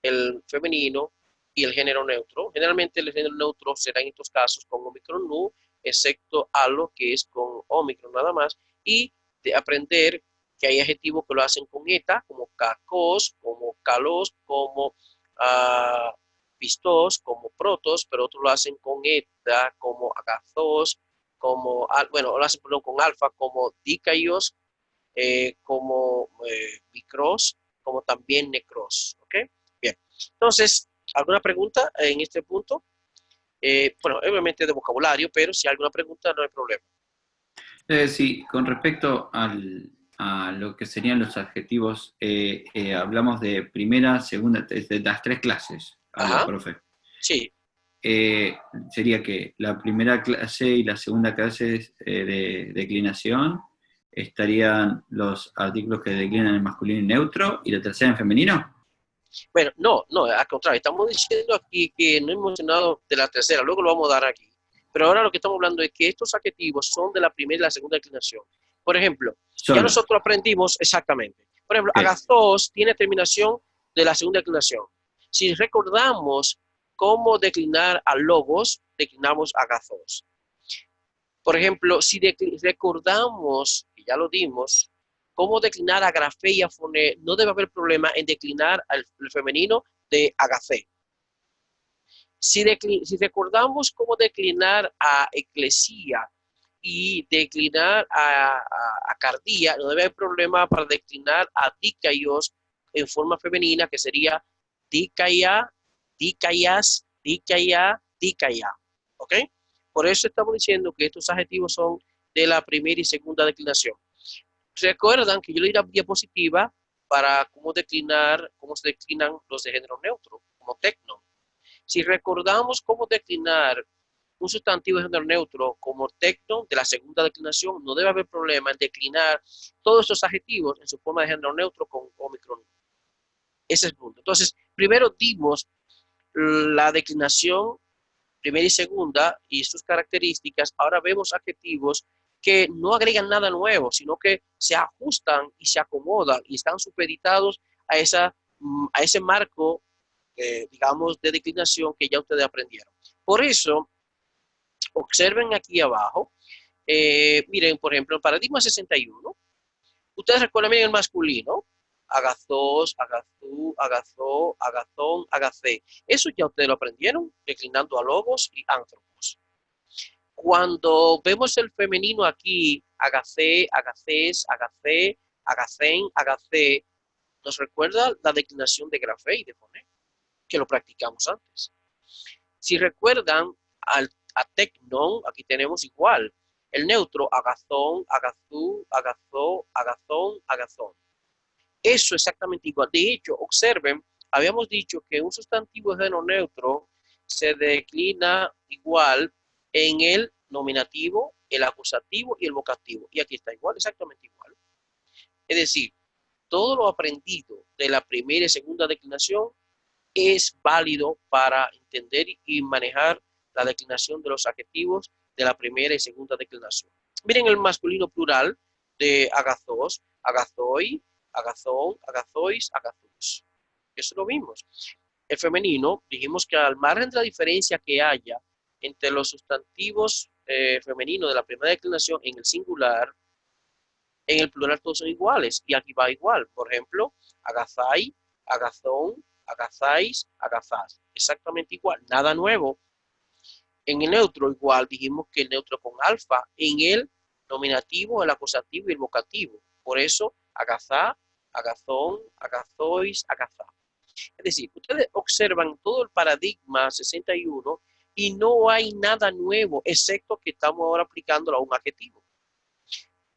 el femenino y el género neutro. Generalmente el género neutro será en estos casos con Omicron nu, excepto algo que es con Omicron nada más, y de aprender que hay adjetivos que lo hacen con eta, como cacos, como calos, como pistos, como protos, pero otros lo hacen con eta, como agazos, como, bueno, lo hacen con alfa, como dikaios, como micros, como también necros, ¿ok? Bien, entonces, ¿alguna pregunta en este punto? Bueno, obviamente de vocabulario, pero si hay alguna pregunta no hay problema. Sí, con respecto a lo que serían los adjetivos, hablamos de primera, segunda, de las tres clases, Ajá, profe. sí. sería que la primera clase y la segunda clase de declinación estarían los artículos que declinan en masculino y neutro, y la tercera en femenino. Bueno, no, al contrario, estamos diciendo aquí que no hemos mencionado de la tercera, luego lo vamos a dar aquí. Pero ahora lo que estamos hablando es que estos adjetivos son de la primera y la segunda declinación. Por ejemplo, ya nosotros aprendimos exactamente. Por ejemplo, agazos tiene terminación de la segunda declinación. Si recordamos cómo declinar a logos, declinamos agazos. Por ejemplo, si recordamos, y ya lo dimos, cómo declinar a grafé y a foné, no debe haber problema en declinar al femenino de agacé. Si recordamos cómo declinar a eclesía y declinar a cardía, no debe haber problema para declinar a dicaios en forma femenina, que sería dicaia, dicaias, dicaia, dicaia. ¿Ok? Por eso estamos diciendo que estos adjetivos son de la primera y segunda declinación. Recuerdan que yo le di la diapositiva para cómo se declinan los de género neutro, como tecno. Si recordamos cómo declinar un sustantivo de género neutro como tecno de la segunda declinación, no debe haber problema en declinar todos estos adjetivos en su forma de género neutro con omicron. Ese es el punto. Entonces, primero dimos la declinación primera y segunda y sus características. Ahora vemos adjetivos que no agregan nada nuevo, sino que se ajustan y se acomodan y están supeditados a ese marco, digamos, de declinación que ya ustedes aprendieron. Por eso, observen aquí abajo, miren, por ejemplo, el paradigma 61, ustedes recuerdan, miren el masculino, agazos, agazú, agazó, agazón, agacé. Eso ya ustedes lo aprendieron, declinando a logos y ántropos. Cuando vemos el femenino aquí, agacé, agacés, agacé, agacén, agacé, nos recuerda la declinación de grafé y de foné, que lo practicamos antes. Si recuerdan a tecnon, aquí tenemos igual, el neutro, agazón, agazú, agazó, agazón, agazón. Eso exactamente igual. De hecho, observen, habíamos dicho que un sustantivo de género neutro se declina igual en el nominativo, el acusativo y el vocativo. Y aquí está igual, exactamente igual. Es decir, todo lo aprendido de la primera y segunda declinación es válido para entender y manejar la declinación de los adjetivos de la primera y segunda declinación. Miren el masculino plural de agazos, agazoi, agazón, agazois, agazus. Eso lo vimos. El femenino, dijimos que al margen de la diferencia que haya entre los sustantivos femeninos de la primera declinación en el singular, en el plural todos son iguales y aquí va igual. Por ejemplo, agazai, agazón, agazáis, agazás. Exactamente igual, nada nuevo. En el neutro igual, dijimos que el neutro con alfa, en el nominativo, el acusativo y el vocativo. Por eso, agazá, agazón, agazois, agazá. Es decir, ustedes observan todo el paradigma 61 y no hay nada nuevo, excepto que estamos ahora aplicándolo a un adjetivo.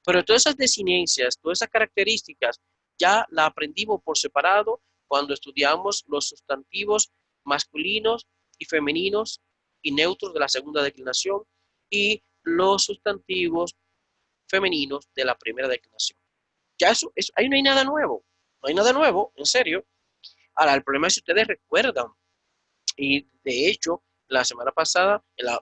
Pero todas esas desinencias, todas esas características, ya las aprendimos por separado cuando estudiamos los sustantivos masculinos y femeninos y neutros de la segunda declinación y los sustantivos femeninos de la primera declinación. Ya ahí no hay nada nuevo, no hay nada nuevo, en serio. Ahora, el problema es si ustedes recuerdan, y de hecho, la semana pasada, en la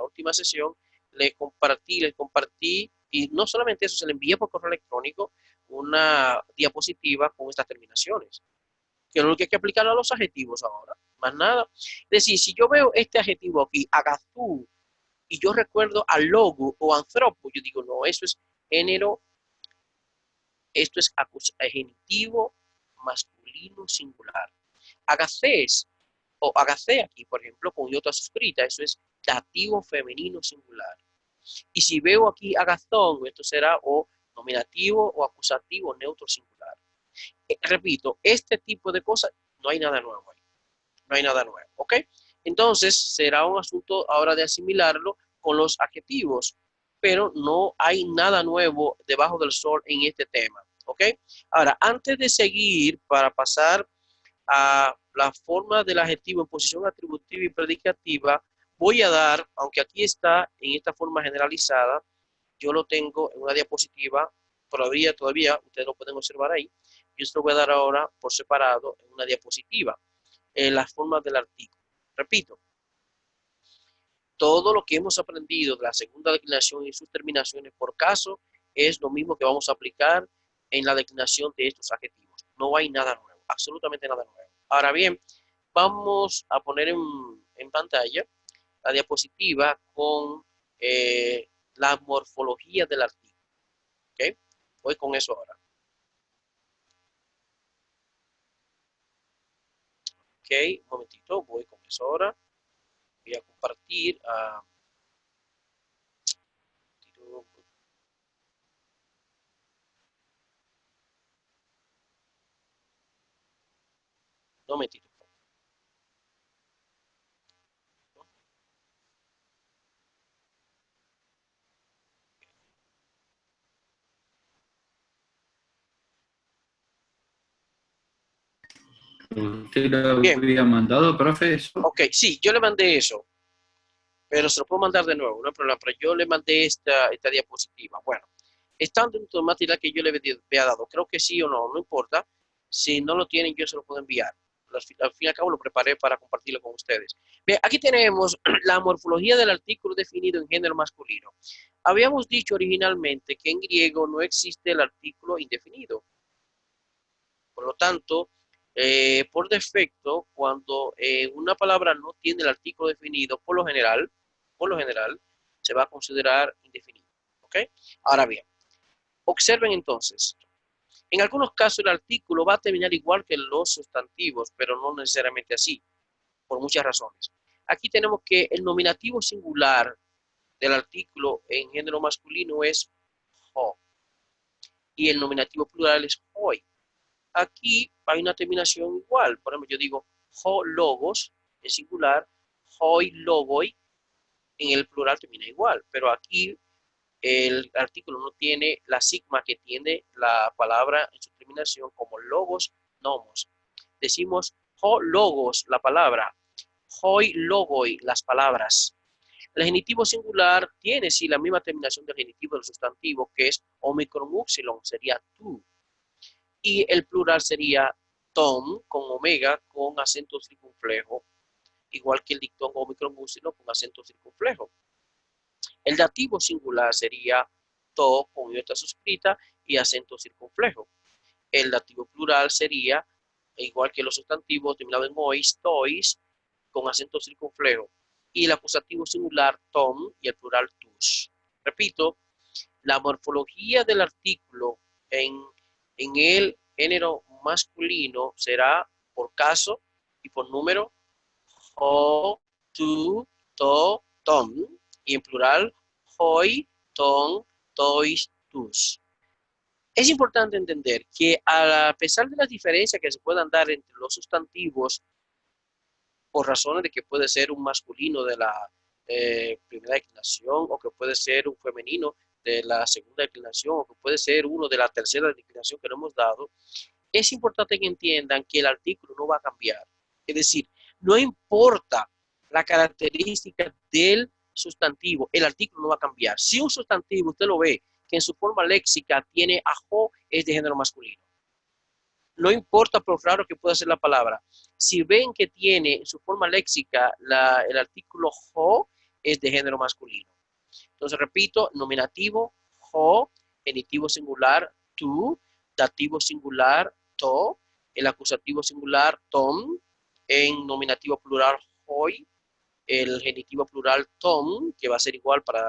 última sesión, les compartí, y no solamente eso, se le envía por correo electrónico una diapositiva con estas terminaciones, que es lo que hay que aplicar a los adjetivos ahora, más nada. Es decir, si yo veo este adjetivo aquí, agazú, y yo recuerdo al logo o antropo, yo digo, no, eso es género, esto es genitivo masculino singular. Agacés o agacé aquí, por ejemplo, con iota suscrita, eso es dativo femenino singular. Y si veo aquí agazón, esto será o nominativo o acusativo neutro singular. Repito, este tipo de cosas, no hay nada nuevo ahí. No hay nada nuevo, ¿ok? Entonces, será un asunto ahora de asimilarlo con los adjetivos, pero no hay nada nuevo debajo del sol en este tema, ¿ok? Ahora, antes de seguir, para pasar a la forma del adjetivo en posición atributiva y predicativa, voy a dar, aunque aquí está en esta forma generalizada, yo lo tengo en una diapositiva, todavía ustedes lo pueden observar ahí, yo se lo voy a dar ahora por separado en una diapositiva, en las formas del artículo. Repito, todo lo que hemos aprendido de la segunda declinación y sus terminaciones por caso es lo mismo que vamos a aplicar en la declinación de estos adjetivos. No hay nada nuevo, absolutamente nada nuevo. Ahora bien, vamos a poner en pantalla la diapositiva con la morfología del artículo. ¿Okay? Voy con eso ahora. Ok, un momentito, voy con eso ahora. Voy a compartir. Un momentito. ¿Usted lo Bien. había mandado, profe, eso? Ok, sí, yo le mandé eso, pero se lo puedo mandar de nuevo, no hay problema, pero yo le mandé esta diapositiva. Bueno, estando en todo el material que yo le había dado, creo que sí o no, no importa. Si no lo tienen, yo se lo puedo enviar. Al fin y al cabo lo preparé para compartirlo con ustedes. Bien, aquí tenemos la morfología del artículo definido en género masculino. Habíamos dicho originalmente que en griego no existe el artículo indefinido. Por lo tanto, por defecto, cuando una palabra no tiene el artículo definido, por lo general, se va a considerar indefinido. ¿Ok? Ahora bien, observen entonces. En algunos casos el artículo va a terminar igual que los sustantivos, pero no necesariamente así, por muchas razones. Aquí tenemos que el nominativo singular del artículo en género masculino es ho y el nominativo plural es hoi. Aquí hay una terminación igual. Por ejemplo, yo digo ho logos en singular, hoi logoi en el plural termina igual, pero aquí el artículo no tiene la sigma que tiene la palabra en su terminación como logos, nomos. Decimos ho logos, la palabra, hoi logoi, las palabras. El genitivo singular tiene sí la misma terminación del genitivo del sustantivo, que es omicron upsilon, sería tú. Y el plural sería tom con omega con acento circunflejo, igual que el dictongo omicron upsilon con acento circunflejo. El dativo singular sería to con iota suscrita y acento circunflejo. El dativo plural sería, igual que los sustantivos, terminado en ois, tois, con acento circunflejo. Y el acusativo singular, tom, y el plural tus. Repito, la morfología del artículo en el género masculino será por caso y por número ho, tu, to, tom, y en plural hoi, ton, tois, tus. Es importante entender que a pesar de las diferencias que se puedan dar entre los sustantivos, por razones de que puede ser un masculino de la primera declinación, o que puede ser un femenino de la segunda declinación, o que puede ser uno de la tercera declinación que le hemos dado, es importante que entiendan que el artículo no va a cambiar. Es decir, no importa la característica del sustantivo, el artículo no va a cambiar. Si un sustantivo usted lo ve que en su forma léxica tiene ajo, es de género masculino. No importa por raro que pueda ser la palabra. Si ven que tiene en su forma léxica el artículo jo, es de género masculino. Entonces, repito, nominativo, jo, genitivo singular, tú, dativo singular, to, el acusativo singular, tom, en nominativo plural, hoi, el genitivo plural, tom, que va a ser igual para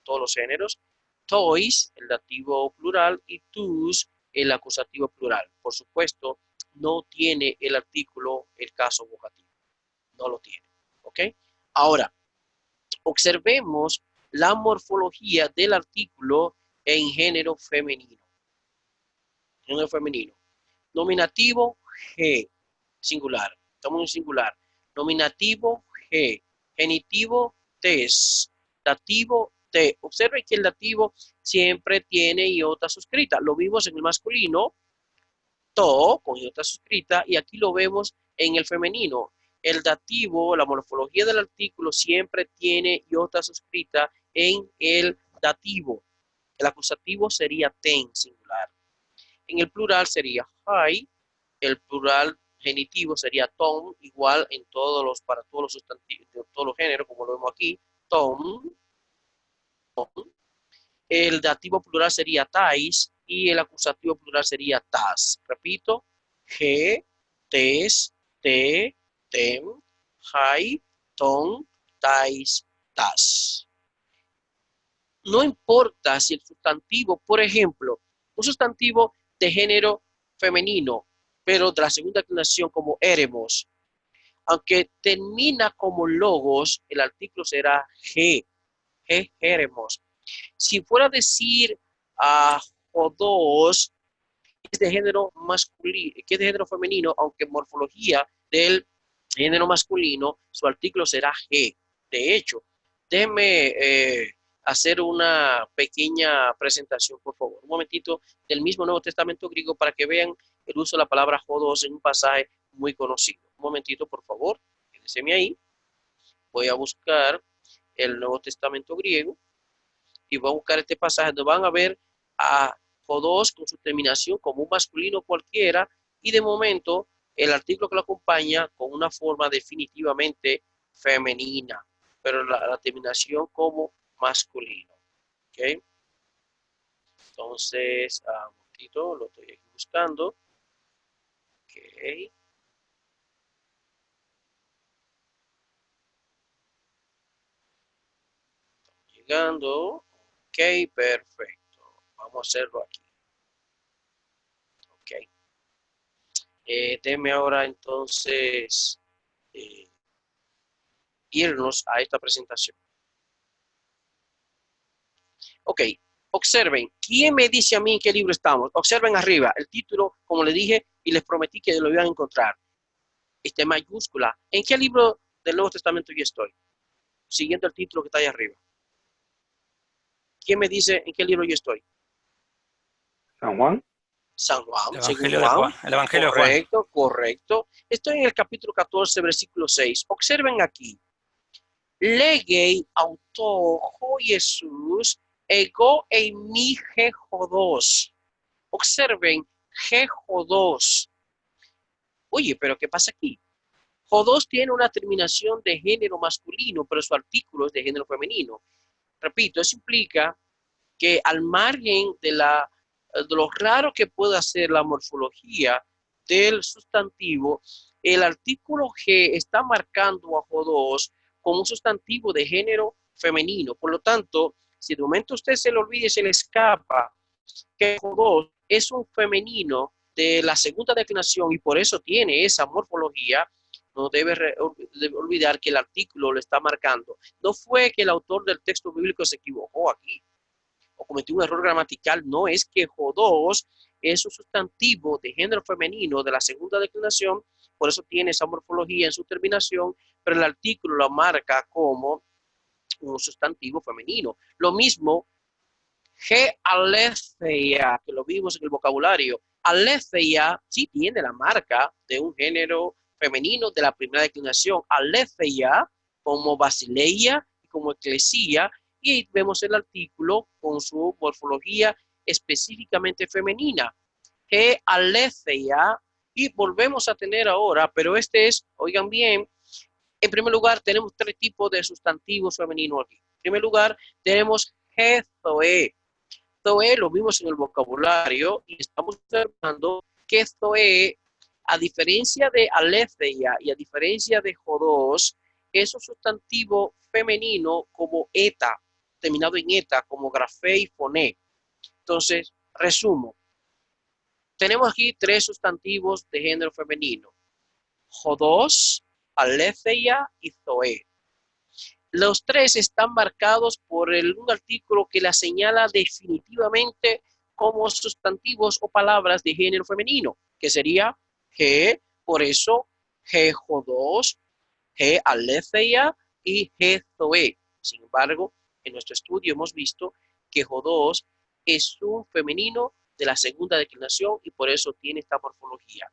todos los géneros, tois, el dativo plural, y tus, el acusativo plural. Por supuesto, no tiene el artículo el caso vocativo. No lo tiene. ¿Ok? Ahora, observemos la morfología del artículo en género femenino. Género femenino. Nominativo G, singular. Estamos en singular. Nominativo G. Genitivo tes. Dativo te. Observen que el dativo siempre tiene iota suscrita. Lo vimos en el masculino. to, con iota suscrita, y aquí lo vemos en el femenino. El dativo, la morfología del artículo siempre tiene iota suscrita en el dativo. El acusativo sería ten, singular. En el plural sería hai. El plural genitivo sería ton, igual en para todos los sustantivos, de todos los géneros, como lo vemos aquí, ton. El dativo plural sería tais y el acusativo plural sería tas. Repito, ge, tes, te, tem, hai, ton, tais, tas. No importa si el sustantivo, por ejemplo, un sustantivo de género femenino, pero de la segunda declinación como éremos, aunque termina como logos, el artículo será ge, éremos. Si fuera a decir a jodos, es de género masculino, que es de género femenino, aunque en morfología del género masculino, su artículo será ge. De hecho, déjenme hacer una pequeña presentación, por favor. Un momentito del mismo Nuevo Testamento griego para que vean el uso de la palabra jodos en un pasaje muy conocido. Un momentito, por favor. Quédense ahí. Voy a buscar el Nuevo Testamento griego y voy a buscar este pasaje donde van a ver a jodos con su terminación como un masculino cualquiera y de momento el artículo que lo acompaña con una forma definitivamente femenina, pero la terminación como masculino. ¿Okay? Entonces, un momentito, lo estoy aquí buscando. Okay. Llegando. Ok, perfecto. Vamos a hacerlo aquí. Ok. Déme ahora entonces irnos a esta presentación. Ok, observen. ¿Quién me dice a mí en qué libro estamos? Observen arriba el título, como les dije, y les prometí que lo iban a encontrar. Este mayúscula. ¿En qué libro del Nuevo Testamento yo estoy? Siguiendo el título que está ahí arriba. ¿Quién me dice en qué libro yo estoy? San Juan. San Juan, El según Evangelio de Juan. El Evangelio de Juan. Correcto, correcto. Estoy en el capítulo 14, versículo 6. Observen aquí. Legei auto ho Jesús ego eimi G2. Observen G2. Oye, pero ¿qué pasa aquí? Jodos tiene una terminación de género masculino, pero su artículo es de género femenino. Repito, eso implica que al margen de lo raro que pueda ser la morfología del sustantivo, el artículo G está marcando a jodos como un sustantivo de género femenino. Por lo tanto, si de momento usted se le olvida y se le escapa que jodos es un femenino de la segunda declinación y por eso tiene esa morfología, no debe olvidar que el artículo lo está marcando. No fue que el autor del texto bíblico se equivocó aquí o cometió un error gramatical, no, es que jodos es un sustantivo de género femenino de la segunda declinación, por eso tiene esa morfología en su terminación, pero el artículo lo marca como un sustantivo femenino. Lo mismo, G aletheia, que lo vimos en el vocabulario. Aletheia sí tiene la marca de un género femenino de la primera declinación. Aletheia como basileia y como eclesía, y vemos el artículo con su morfología específicamente femenina. G aletheia, y volvemos a tener ahora, pero este es, oigan bien, en primer lugar tenemos tres tipos de sustantivos femeninos aquí. En primer lugar tenemos G zoe. Zoe lo vimos en el vocabulario y estamos observando que zoe, a diferencia de aletheia y a diferencia de jodos, es un sustantivo femenino como eta, terminado en eta, como grafé y foné. Entonces, resumo. Tenemos aquí tres sustantivos de género femenino. Jodos, aletheia y zoe. Los tres están marcados por un artículo que la señala definitivamente como sustantivos o palabras de género femenino, que sería G, por eso G2, G aletheia y G zoe. Sin embargo, en nuestro estudio hemos visto que G2 es un femenino de la segunda declinación y por eso tiene esta morfología.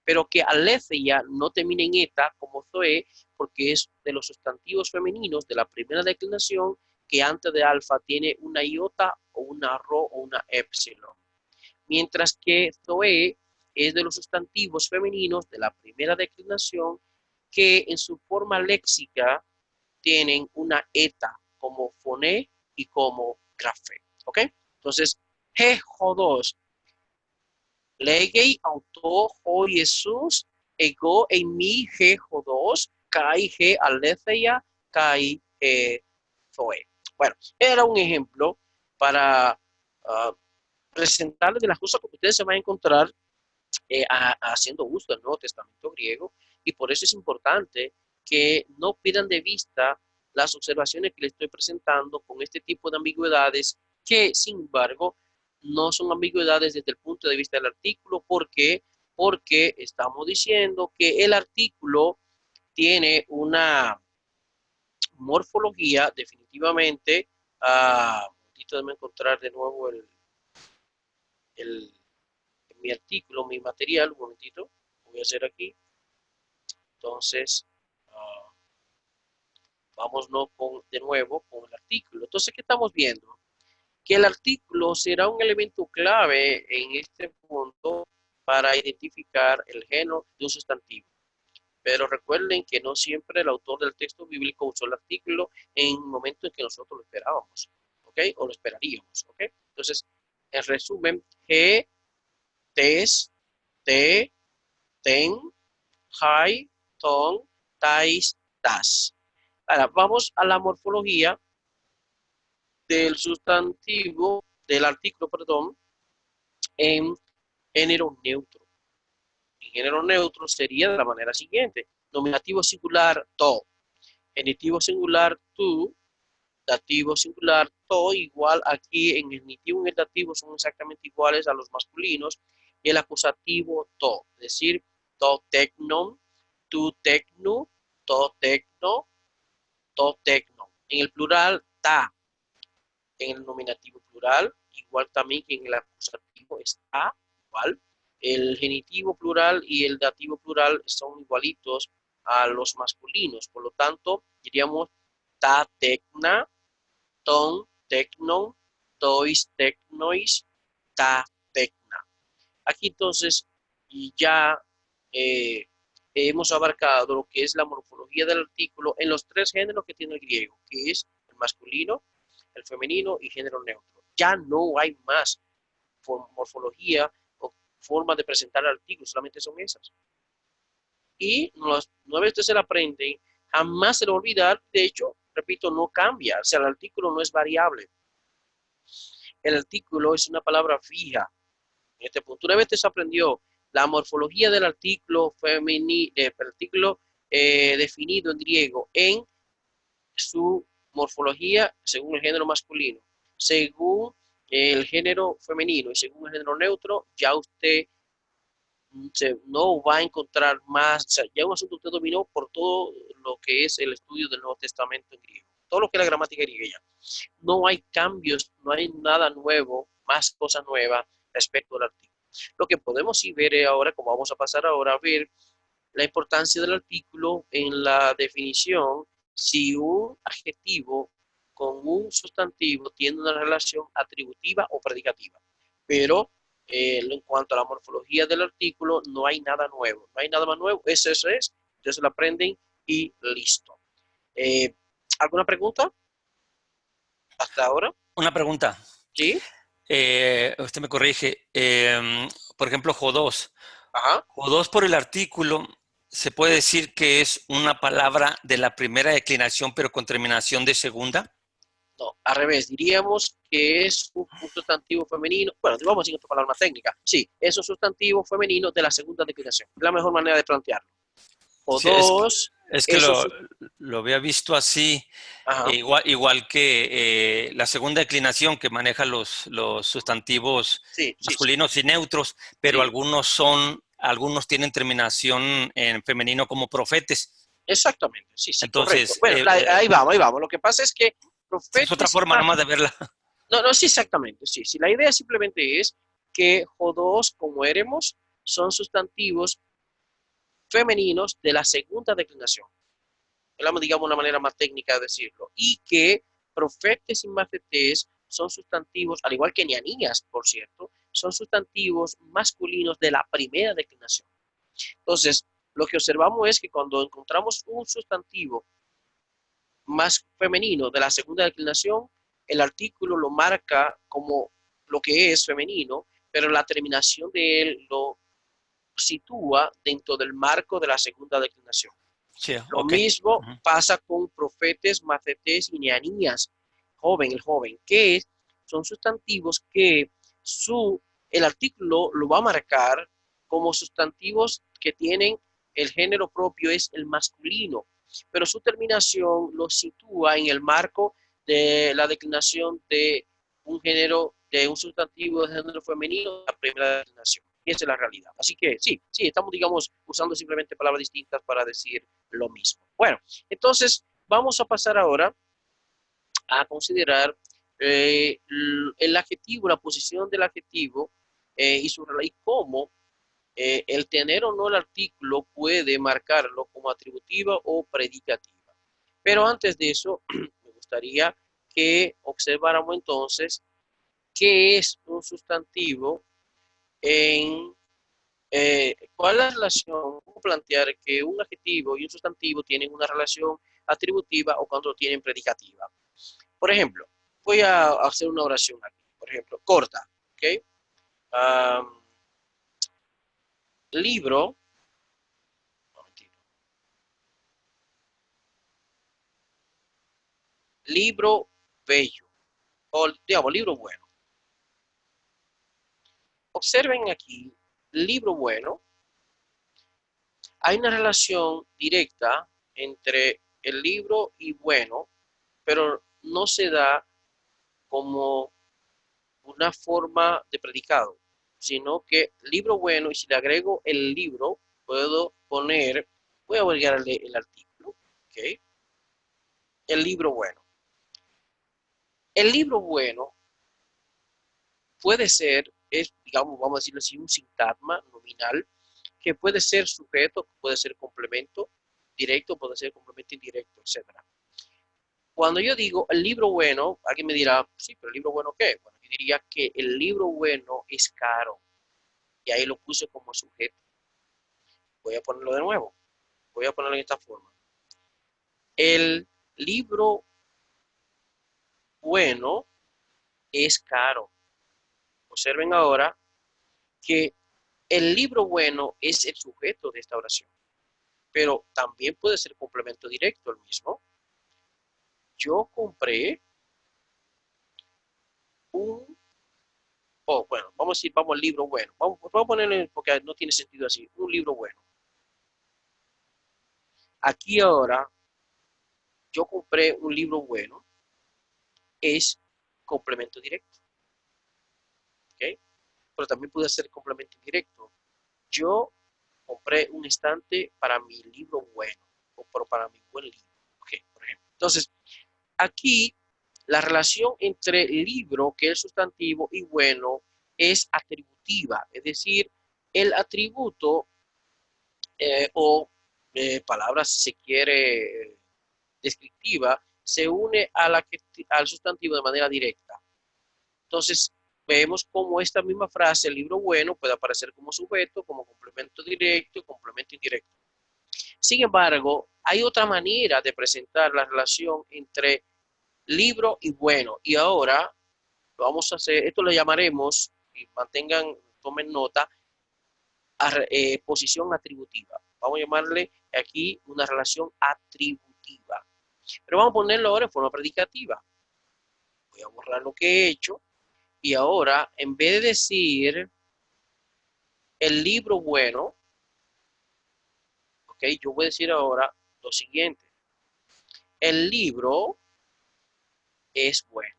Pero que aletheia no termina en eta como zoe, porque es de los sustantivos femeninos de la primera declinación que antes de alfa tiene una iota o una rho o una epsilon. Mientras que zoe es de los sustantivos femeninos de la primera declinación que en su forma léxica tienen una eta como foné y como grafé. ¿Ok? Entonces, G2 Legei auto ho Jesus ego en mi G2 kai G aletheia kai zoe. Bueno, era un ejemplo para presentarles de las cosas que ustedes se van a encontrar haciendo uso del Nuevo Testamento griego, y por eso es importante que no pierdan de vista las observaciones que les estoy presentando con este tipo de ambigüedades que, sin embargo, no son ambigüedades desde el punto de vista del artículo. ¿Por qué? Porque estamos diciendo que el artículo tiene una morfología definitivamente. Déjame encontrar de nuevo mi artículo, mi material, un momentito, voy a hacer aquí. Entonces, vámonos de nuevo con el artículo. Entonces, ¿qué estamos viendo? Que el artículo será un elemento clave en este punto para identificar el género de un sustantivo. Pero recuerden que no siempre el autor del texto bíblico usó el artículo en el momento en que nosotros lo esperábamos, ¿ok? O lo esperaríamos, ¿ok? Entonces, en resumen, G, tes, te, ten, hai, ton, tais, tas. Ahora, vamos a la morfología del sustantivo, del artículo, perdón, en género neutro. En género neutro sería de la manera siguiente: nominativo singular, to, genitivo singular, tu, dativo singular, to, igual aquí en el genitivo y el dativo son exactamente iguales a los masculinos, y el acusativo, to, es decir, to tecnon, tu tecno, to tecno, to tecno. En el plural, ta. En el nominativo plural, igual también que en el acusativo está igual. El genitivo plural y el dativo plural son igualitos a los masculinos. Por lo tanto, diríamos ta tecna, ton tecnon, tois tecnois, ta tecna. Aquí entonces ya hemos abarcado lo que es la morfología del artículo en los tres géneros que tiene el griego, que es el masculino, el femenino y género neutro. Ya no hay más morfología o forma de presentar el artículo, solamente son esas. Y una vez que se la aprenden, jamás se le va a olvidar. De hecho, repito, no cambia. O sea, el artículo no es variable. El artículo es una palabra fija. En este punto, una vez que se aprendió la morfología del artículo definido en griego en su morfología según el género masculino, según el género femenino y según el género neutro, ya usted no va a encontrar más. O sea, ya un asunto usted dominó por todo lo que es el estudio del Nuevo Testamento en griego, todo lo que es la gramática griega ya. No hay cambios, no hay nada nuevo, más cosas nuevas respecto al artículo. Lo que podemos sí ver ahora, como vamos a pasar ahora a ver la importancia del artículo en la definición, si un adjetivo con un sustantivo tiene una relación atributiva o predicativa. Pero en cuanto a la morfología del artículo, no hay nada nuevo, no hay nada más nuevo. Eso es, entonces lo aprenden y listo. ¿Alguna pregunta hasta ahora? Una pregunta. Sí. Usted me corrige. Por ejemplo, J2. Ajá. J2 por el artículo, ¿se puede decir que es una palabra de la primera declinación, pero con terminación de segunda? No, al revés, diríamos que es un sustantivo femenino. Bueno, vamos a decir otra palabra más técnica. Sí, es un sustantivo femenino de la segunda declinación. Es la mejor manera de plantearlo. O Sí, dos. Es que lo había visto así, igual que la segunda declinación que maneja los sustantivos masculinos y neutros, pero algunos tienen terminación en femenino como profetes. Exactamente, sí, entonces, correcto. Bueno, ahí vamos. Lo que pasa es que es otra forma nomás de verla. No, sí, exactamente, sí. La idea simplemente es que jodos, como éremos, son sustantivos femeninos de la segunda declinación. Hablamos, digamos, una manera más técnica de decirlo. Y que profetes y mafetes son sustantivos, al igual que nianías, por cierto, son sustantivos masculinos de la primera declinación. Entonces, lo que observamos es que cuando encontramos un sustantivo más femenino de la segunda declinación, el artículo lo marca como lo que es femenino, pero la terminación de él lo sitúa dentro del marco de la segunda declinación. Sí, lo mismo pasa con profetes, mafetes y nianías, el joven, que son sustantivos que el artículo lo va a marcar como sustantivos que tienen el género propio, es el masculino, pero su terminación lo sitúa en el marco de la declinación de un género, de un sustantivo de género femenino, la primera declinación. Esa es la realidad. Así que sí, estamos, digamos, usando simplemente palabras distintas para decir lo mismo. Bueno, entonces vamos a pasar ahora a considerar el adjetivo, la posición del adjetivo y cómo el tener o no el artículo puede marcarlo como atributiva o predicativa. Pero antes de eso, me gustaría que observáramos entonces qué es un sustantivo ¿cuál es la relación? ¿Cómo plantear que un adjetivo y un sustantivo tienen una relación atributiva o cuando tienen predicativa? Por ejemplo, voy a hacer una oración aquí, por ejemplo, corta, ¿ok? Libro, libro bello, o digamos, libro bueno. Observen aquí, libro bueno, hay una relación directa entre el libro y bueno, pero no se da como una forma de predicado, sino que libro bueno, y si le agrego el libro, puedo poner, voy a agregarle el artículo, ¿ok? El libro bueno. El libro bueno puede ser, digamos, vamos a decirlo así, un sintagma nominal, que puede ser sujeto, puede ser complemento directo, puede ser complemento indirecto, etc. Cuando yo digo el libro bueno, alguien me dirá, sí, pero el libro bueno, ¿qué? Bueno, yo diría que el libro bueno es caro. Y ahí lo puse como sujeto. Voy a ponerlo de nuevo. Voy a ponerlo en esta forma. El libro bueno es caro. Observen ahora que el libro bueno es el sujeto de esta oración, pero también puede ser complemento directo el mismo. Yo compré bueno, vamos a decir, vamos al libro bueno. Vamos a ponerle, porque no tiene sentido así, un libro bueno. Aquí ahora, yo compré un libro bueno, es complemento directo. ¿Ok? Pero también puede ser complemento indirecto. Yo compré un estante para mi libro bueno, o para mi buen libro, okay, por ejemplo. Entonces, aquí la relación entre libro, que es sustantivo, y bueno, es atributiva, es decir, el atributo palabra, si se quiere, descriptiva, se une al sustantivo de manera directa. Entonces, vemos cómo esta misma frase, el libro bueno, puede aparecer como sujeto, como complemento directo y complemento indirecto. Sin embargo, hay otra manera de presentar la relación entre libro y bueno. Y ahora lo vamos a hacer, esto lo llamaremos, y tomen nota, posición atributiva. Vamos a llamarle aquí una relación atributiva. Pero vamos a ponerlo ahora en forma predicativa. Voy a borrar lo que he hecho. Y ahora, en vez de decir el libro bueno, ok, yo voy a decir ahora lo siguiente. El libro es bueno.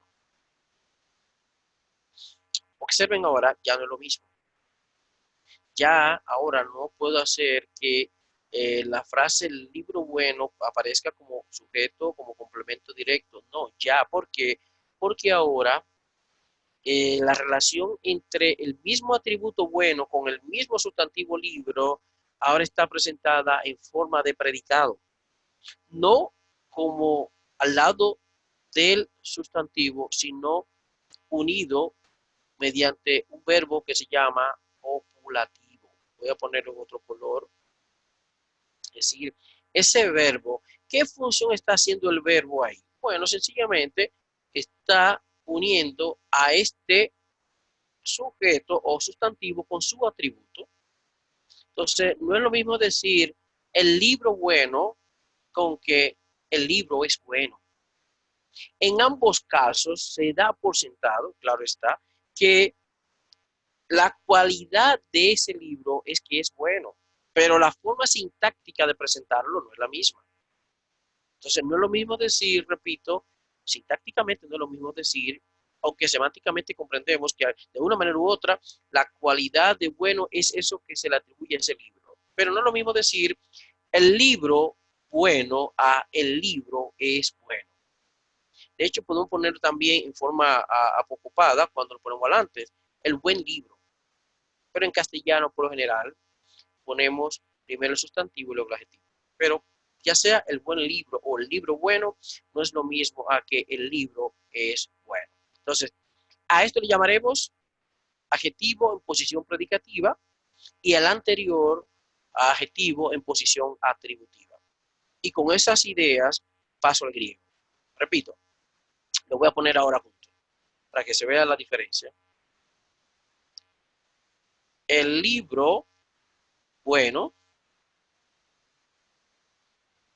Observen ahora, ya no es lo mismo. Ya ahora no puedo hacer que la frase el libro bueno aparezca como sujeto, como complemento directo. No, ya, ¿por qué? Porque ahora la relación entre el mismo atributo bueno con el mismo sustantivo libro ahora está presentada en forma de predicado, no como al lado del sustantivo, sino unido mediante un verbo que se llama copulativo. Voy a ponerlo en otro color. Es decir, ese verbo, ¿qué función está haciendo el verbo ahí? Bueno, sencillamente está uniendo a este sujeto o sustantivo con su atributo. Entonces, no es lo mismo decir el libro bueno con que el libro es bueno. En ambos casos se da por sentado, claro está, que la cualidad de ese libro es que es bueno, pero la forma sintáctica de presentarlo no es la misma. Entonces, no es lo mismo decir, repito, sintácticamente no es lo mismo decir, aunque semánticamente comprendemos que de una manera u otra, la cualidad de bueno es eso que se le atribuye a ese libro. Pero no es lo mismo decir el libro bueno a el libro es bueno. De hecho, podemos poner también en forma apocopada, cuando lo ponemos adelante, el buen libro. Pero en castellano, por lo general, ponemos primero el sustantivo y luego el adjetivo. Pero ya sea el buen libro o el libro bueno, no es lo mismo a que el libro es bueno. Entonces, a esto le llamaremos adjetivo en posición predicativa y al anterior adjetivo en posición atributiva. Y con esas ideas paso al griego. Repito, lo voy a poner ahora junto para que se vea la diferencia. El libro bueno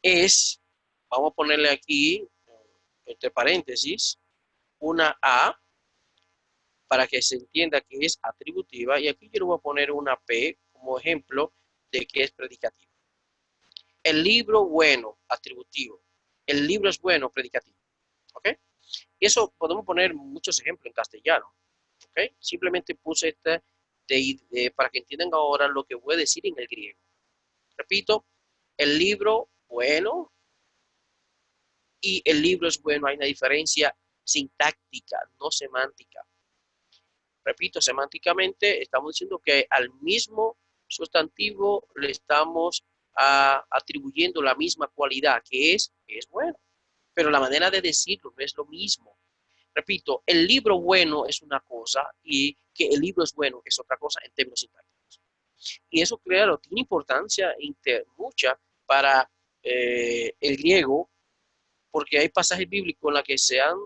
es, vamos a ponerle aquí, entre paréntesis, una A, para que se entienda que es atributiva, y aquí yo le voy a poner una P como ejemplo de que es predicativa. El libro bueno, atributivo. El libro es bueno, predicativo. ¿Ok? Y eso podemos poner muchos ejemplos en castellano. ¿Ok? Simplemente puse esta para que entiendan ahora lo que voy a decir en el griego. Repito, el libro bueno y el libro es bueno. Hay una diferencia sintáctica, no semántica. Repito, semánticamente estamos diciendo que al mismo sustantivo le estamos atribuyendo la misma cualidad, que es bueno. Pero la manera de decirlo no es lo mismo. Repito, el libro bueno es una cosa y que el libro es bueno es otra cosa en términos sintácticos. Y eso, claro, tiene importancia mucha para el griego, porque hay pasajes bíblicos en los que se han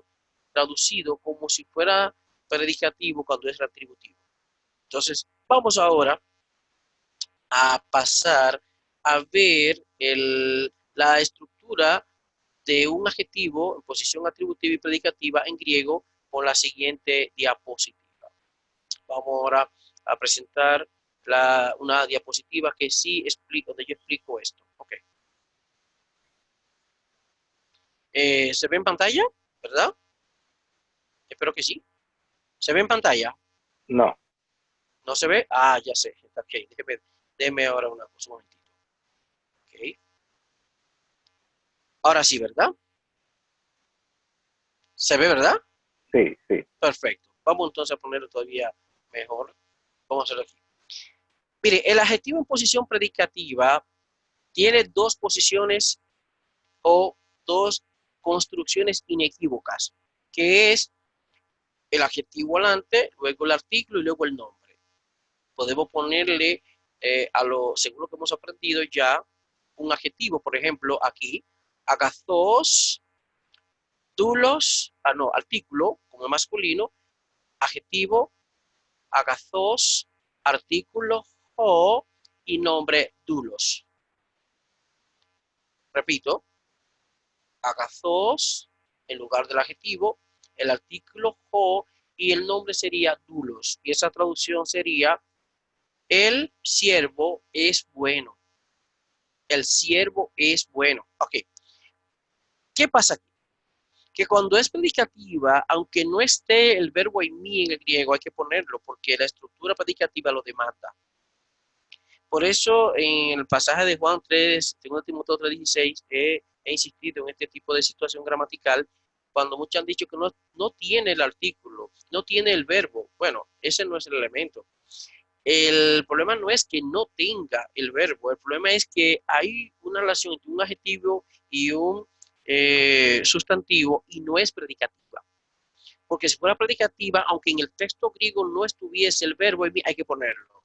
traducido como si fuera predicativo cuando es retributivo. Entonces, vamos ahora a pasar a ver la estructura de un adjetivo en posición atributiva y predicativa en griego con la siguiente diapositiva. Vamos ahora a presentar una diapositiva que sí explico, donde yo explico esto. Ok. ¿Se ve en pantalla? ¿Verdad? Espero que sí. ¿Se ve en pantalla? No. ¿No se ve? Ah, ya sé. Ok, déjeme ahora una cosa, un momentito. Ok. Ahora sí, ¿verdad? ¿Se ve, verdad? Sí, sí. Perfecto. Vamos entonces a ponerlo todavía mejor. Vamos a hacerlo aquí. Mire, el adjetivo en posición predicativa tiene dos posiciones o dos construcciones inequívocas, que es el adjetivo alante, luego el artículo y luego el nombre. Podemos ponerle según lo que hemos aprendido ya, un adjetivo, por ejemplo, aquí, agathos, doulos, artículo, como masculino, adjetivo, agathos, artículo, o y nombre, doulos. Repito, agathos, en lugar del adjetivo, el artículo ho y el nombre sería doulos. Y esa traducción sería, el siervo es bueno. El siervo es bueno. Ok. ¿Qué pasa aquí? Que cuando es predicativa, aunque no esté el verbo en mí en el griego, hay que ponerlo porque la estructura predicativa lo demanda. Por eso en el pasaje de Juan 3, 2 Timoteo 3:16, he insistido en este tipo de situación gramatical, cuando muchos han dicho que no tiene el artículo bueno, no tiene el verbo. Bueno, ese no es el elemento. El problema no es que no tenga el verbo, el problema es que hay una relación entre un adjetivo y un sustantivo y no es predicativa. Porque si fuera predicativa, aunque en el texto griego no estuviese el verbo, hay que ponerlo.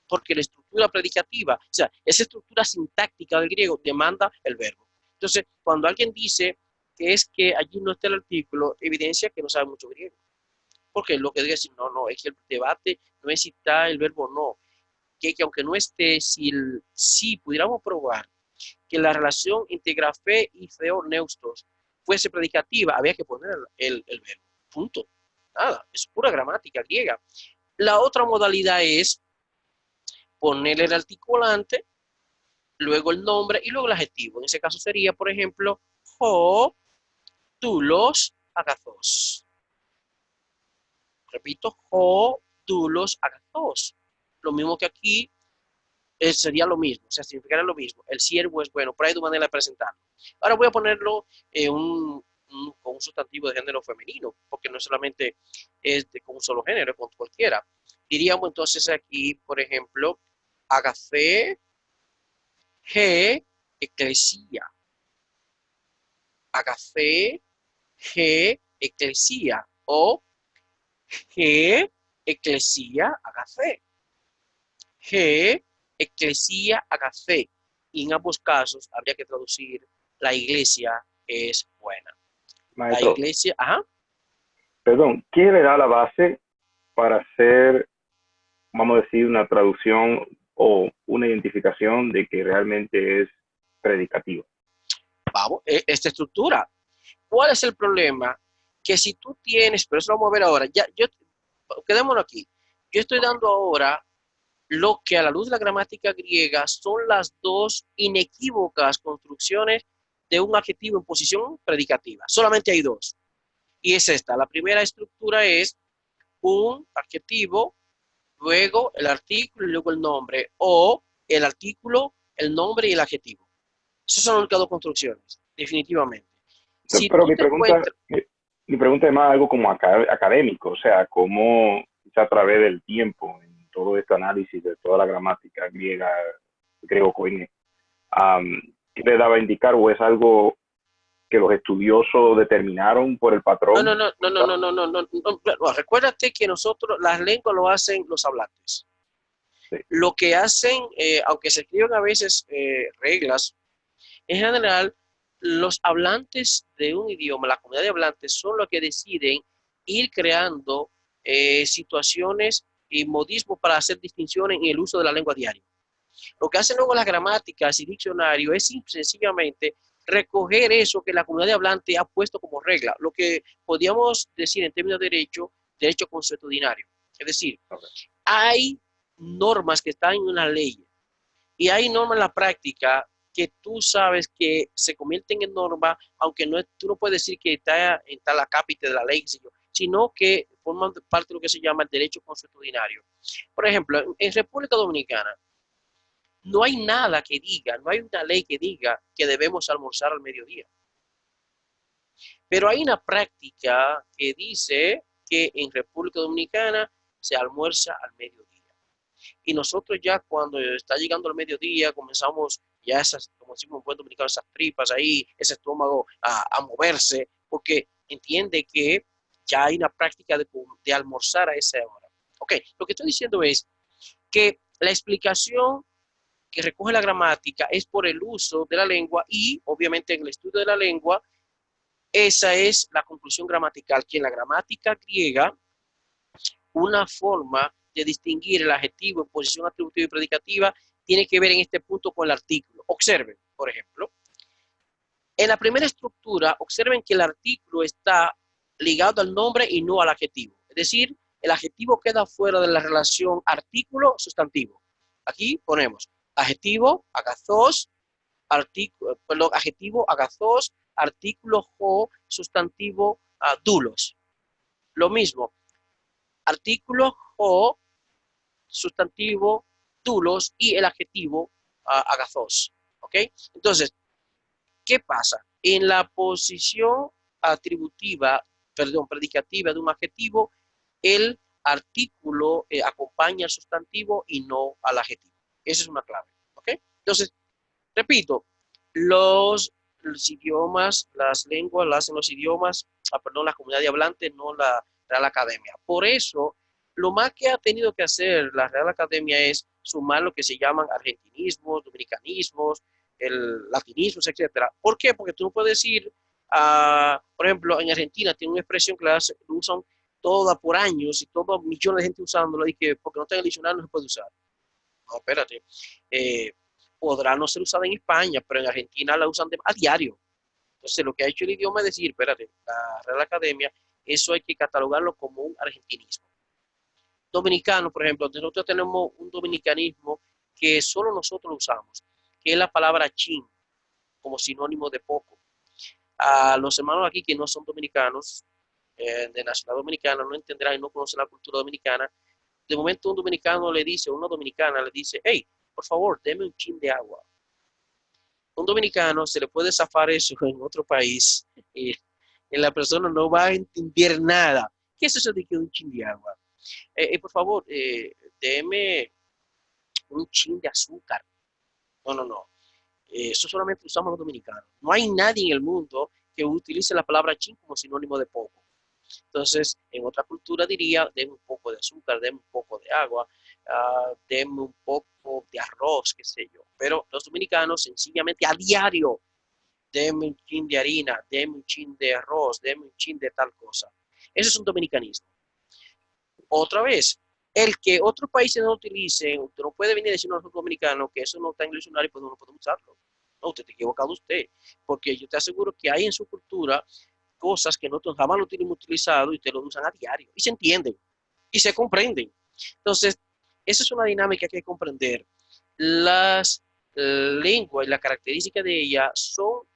Porque la estructura predicativa, o sea, esa estructura sintáctica del griego demanda el verbo. Entonces, cuando alguien dice que es que allí no está el artículo, evidencia que no sabe mucho griego. Porque lo que diga es, no, es que el debate no es si está el verbo no. Que aunque no esté, si pudiéramos probar que la relación entre grafé y theoneustos fuese predicativa, había que poner el verbo. Punto. Nada, es pura gramática griega. La otra modalidad es poner el articulante, luego el nombre y luego el adjetivo. En ese caso sería, por ejemplo, ho, doulos, agathos. Repito, ho, doulos, agathos. Lo mismo que aquí sería lo mismo, o sea, significaría lo mismo. El siervo es bueno, pero hay dos maneras de presentarlo. Ahora voy a ponerlo con un sustantivo de género femenino, porque no solamente es con un solo género, es con cualquiera. Diríamos entonces aquí, por ejemplo, agafé, G, eclesia. Agafé, G, eclesia. O G, eclesia, agafé. G, eclesia, agafé. Y en ambos casos habría que traducir la iglesia es buena. Maestro, la iglesia, ajá. Perdón, ¿quién le da la base para hacer, vamos a decir, una traducción o una identificación de que realmente es predicativo? Vamos, esta estructura. ¿Cuál es el problema? Que si tú tienes, pero eso lo vamos a ver ahora, quedémonos aquí. Yo estoy dando ahora lo que a la luz de la gramática griega son las dos inequívocas construcciones de un adjetivo en posición predicativa. Solamente hay dos. Y es esta. La primera estructura es un adjetivo, luego el artículo y luego el nombre. O el artículo, el nombre y el adjetivo. Esas son las únicas dos construcciones, definitivamente. Si Pero tú te encuentras... mi pregunta es más algo como académico, o sea, cómo quizá a través del tiempo, en todo este análisis de toda la gramática griega, griego-coine, ¿qué le daba a indicar o es algo que los estudiosos determinaron por el patrón? No. Recuérdate que nosotros, las lenguas lo hacen los hablantes. Sí. Lo que hacen, aunque se escriben a veces reglas, en general, los hablantes de un idioma, la comunidad de hablantes, son los que deciden ir creando situaciones y modismos para hacer distinciones en el uso de la lengua diaria. Lo que hacen luego las gramáticas y diccionarios es sencillamente recoger eso que la comunidad de hablantes ha puesto como regla, lo que podríamos decir en términos de derecho consuetudinario. Es decir, hay normas que están en una ley y hay normas en la práctica que tú sabes que se convierten en norma, aunque tú no puedes decir que está la cápita de la ley, sino que forman parte de lo que se llama el derecho consuetudinario. Por ejemplo, en República Dominicana, no hay nada que diga, no hay una ley que diga que debemos almorzar al mediodía. Pero hay una práctica que dice que en República Dominicana se almuerza al mediodía. Y nosotros ya cuando está llegando al mediodía comenzamos ya esas, como decimos en buen dominicano, esas tripas ahí, ese estómago a moverse, porque entiende que ya hay una práctica de almorzar a esa hora. Ok, lo que estoy diciendo es que la explicación que recoge la gramática es por el uso de la lengua y obviamente en el estudio de la lengua esa es la conclusión gramatical, que en la gramática griega una forma de distinguir el adjetivo en posición atributiva y predicativa tiene que ver en este punto con el artículo. Observen, por ejemplo, en la primera estructura, observen que el artículo está ligado al nombre y no al adjetivo. Es decir, el adjetivo queda fuera de la relación artículo-sustantivo. Aquí ponemos adjetivo, agazos, adjetivo, agazos, artículo, jo, sustantivo, dulos. Lo mismo, artículo, jo, sustantivo, dulos y el adjetivo, agazos. ¿Ok? Entonces, ¿qué pasa? En la posición predicativa de un adjetivo, el artículo acompaña al sustantivo y no al adjetivo. Esa es una clave. ¿Ok? Entonces, repito, los idiomas, las lenguas las hacen los idiomas, perdón, la comunidad de hablantes, no la Real Academia. Por eso, lo más que ha tenido que hacer la Real Academia es sumar lo que se llaman argentinismos, dominicanismos, el latinismos, etcétera. ¿Por qué? Porque tú no puedes decir, por ejemplo, en Argentina tiene una expresión que la usan toda por años y todos millones de gente usándola y que porque no está en el diccionario no se puede usar. No, espérate. Podrá no ser usada en España, pero en Argentina la usan a diario. Entonces, lo que ha hecho el idioma es decir, espérate, la Real Academia, eso hay que catalogarlo como un argentinismo. Dominicano, por ejemplo, nosotros tenemos un dominicanismo que solo nosotros lo usamos, que es la palabra chin, como sinónimo de poco. A los hermanos aquí que no son dominicanos, de nacionalidad dominicana, no entenderán y no conocen la cultura dominicana. De momento un dominicano le dice, una dominicana le dice, hey, por favor, deme un chin de agua. Un dominicano se le puede zafar eso en otro país y la persona no va a entender nada. ¿Qué es eso de que un chin de agua? Por favor, deme un chin de azúcar. No. Eso solamente lo usamos los dominicanos. No hay nadie en el mundo que utilice la palabra chin como sinónimo de poco. Entonces, en otra cultura diría, deme un poco de azúcar, deme un poco de agua, deme un poco de arroz, qué sé yo. Pero los dominicanos sencillamente a diario, deme un chin de harina, deme un chin de arroz, deme un chin de tal cosa. Eso es un dominicanismo. Otra vez, el que otros países no utilicen, usted no puede venir a decir a nosotros dominicanos que eso no está en el diccionario y pues no podemos usarlo. No, usted está equivocado usted, porque yo te aseguro que hay en su cultura cosas que nosotros jamás lo tenemos utilizado y ustedes lo usan a diario y se entienden y se comprenden. Entonces, esa es una dinámica que hay que comprender. Las lenguas y la característica de ellas son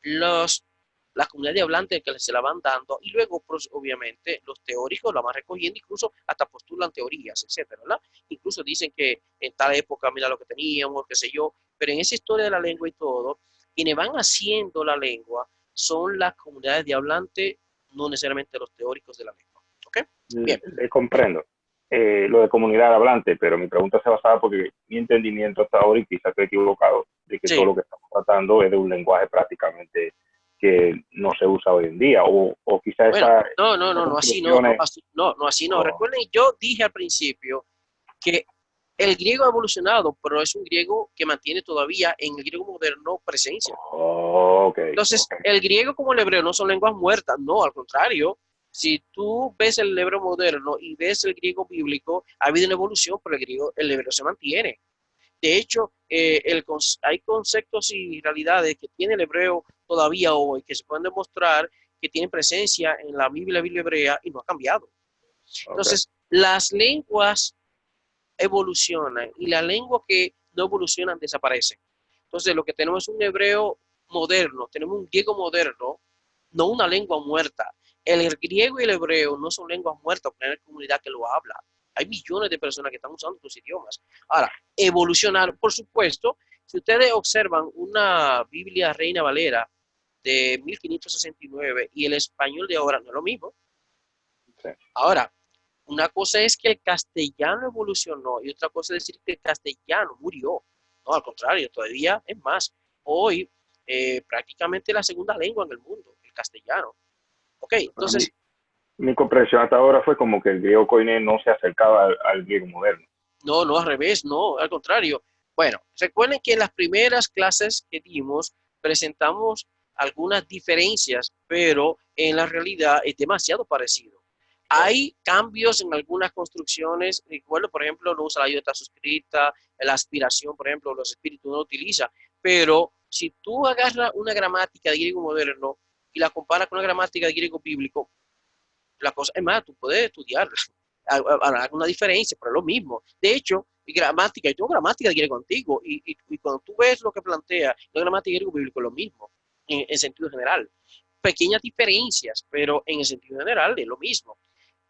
la comunidad de hablantes que se la van dando y luego, pues, obviamente, los teóricos la van recogiendo, incluso hasta postulan teorías, etcétera, ¿verdad? Incluso dicen que en tal época, mira lo que teníamos, qué sé yo, pero en esa historia de la lengua y todo, quienes van haciendo la lengua son las comunidades de hablantes, no necesariamente los teóricos de la lengua. ¿Ok? Bien. Le comprendo lo de comunidad hablante, pero mi pregunta se basaba porque mi entendimiento hasta ahora, y quizás estoy equivocado, de que todo lo que estamos tratando es de un lenguaje prácticamente que no se usa hoy en día, o quizás así no. Recuerden, yo dije al principio que el griego ha evolucionado, pero es un griego que mantiene todavía en el griego moderno presencia. Entonces, el griego como el hebreo no son lenguas muertas, no, al contrario. Si tú ves el hebreo moderno y ves el griego bíblico, ha habido una evolución, pero el hebreo se mantiene. De hecho, hay conceptos y realidades que tiene el hebreo todavía hoy, que se pueden demostrar que tienen presencia en la Biblia hebrea y no ha cambiado. Entonces, las lenguas evolucionan y las lenguas que no evolucionan desaparecen. Entonces, lo que tenemos es un hebreo moderno, tenemos un griego moderno, no una lengua muerta. El griego y el hebreo no son lenguas muertas, porque hay una comunidad que lo habla. Hay millones de personas que están usando sus idiomas. Ahora, evolucionar, por supuesto, si ustedes observan una Biblia Reina Valera de 1569 y el español de ahora, no es lo mismo. Sí. Ahora, una cosa es que el castellano evolucionó y otra cosa es decir que el castellano murió. No, al contrario, todavía es más. Hoy, prácticamente la segunda lengua en el mundo, el castellano. Ok, entonces... Mi comprensión hasta ahora fue como que el griego koiné no se acercaba al griego moderno. No, al revés, no, al contrario. Bueno, recuerden que en las primeras clases que dimos presentamos algunas diferencias, pero en la realidad es demasiado parecido. Hay cambios en algunas construcciones. Recuerdo, por ejemplo, no usa la iota suscrita, la aspiración, por ejemplo, los espíritus no lo utiliza. Pero si tú agarras una gramática de griego moderno y la comparas con una gramática de griego bíblico, la cosa es más, tú puedes estudiarla. Habrá una diferencia, pero es lo mismo. De hecho, mi gramática, yo tengo gramática de griego antiguo y cuando tú ves lo que plantea la gramática de griego bíblico es lo mismo, en sentido general. Pequeñas diferencias, pero en el sentido general es lo mismo.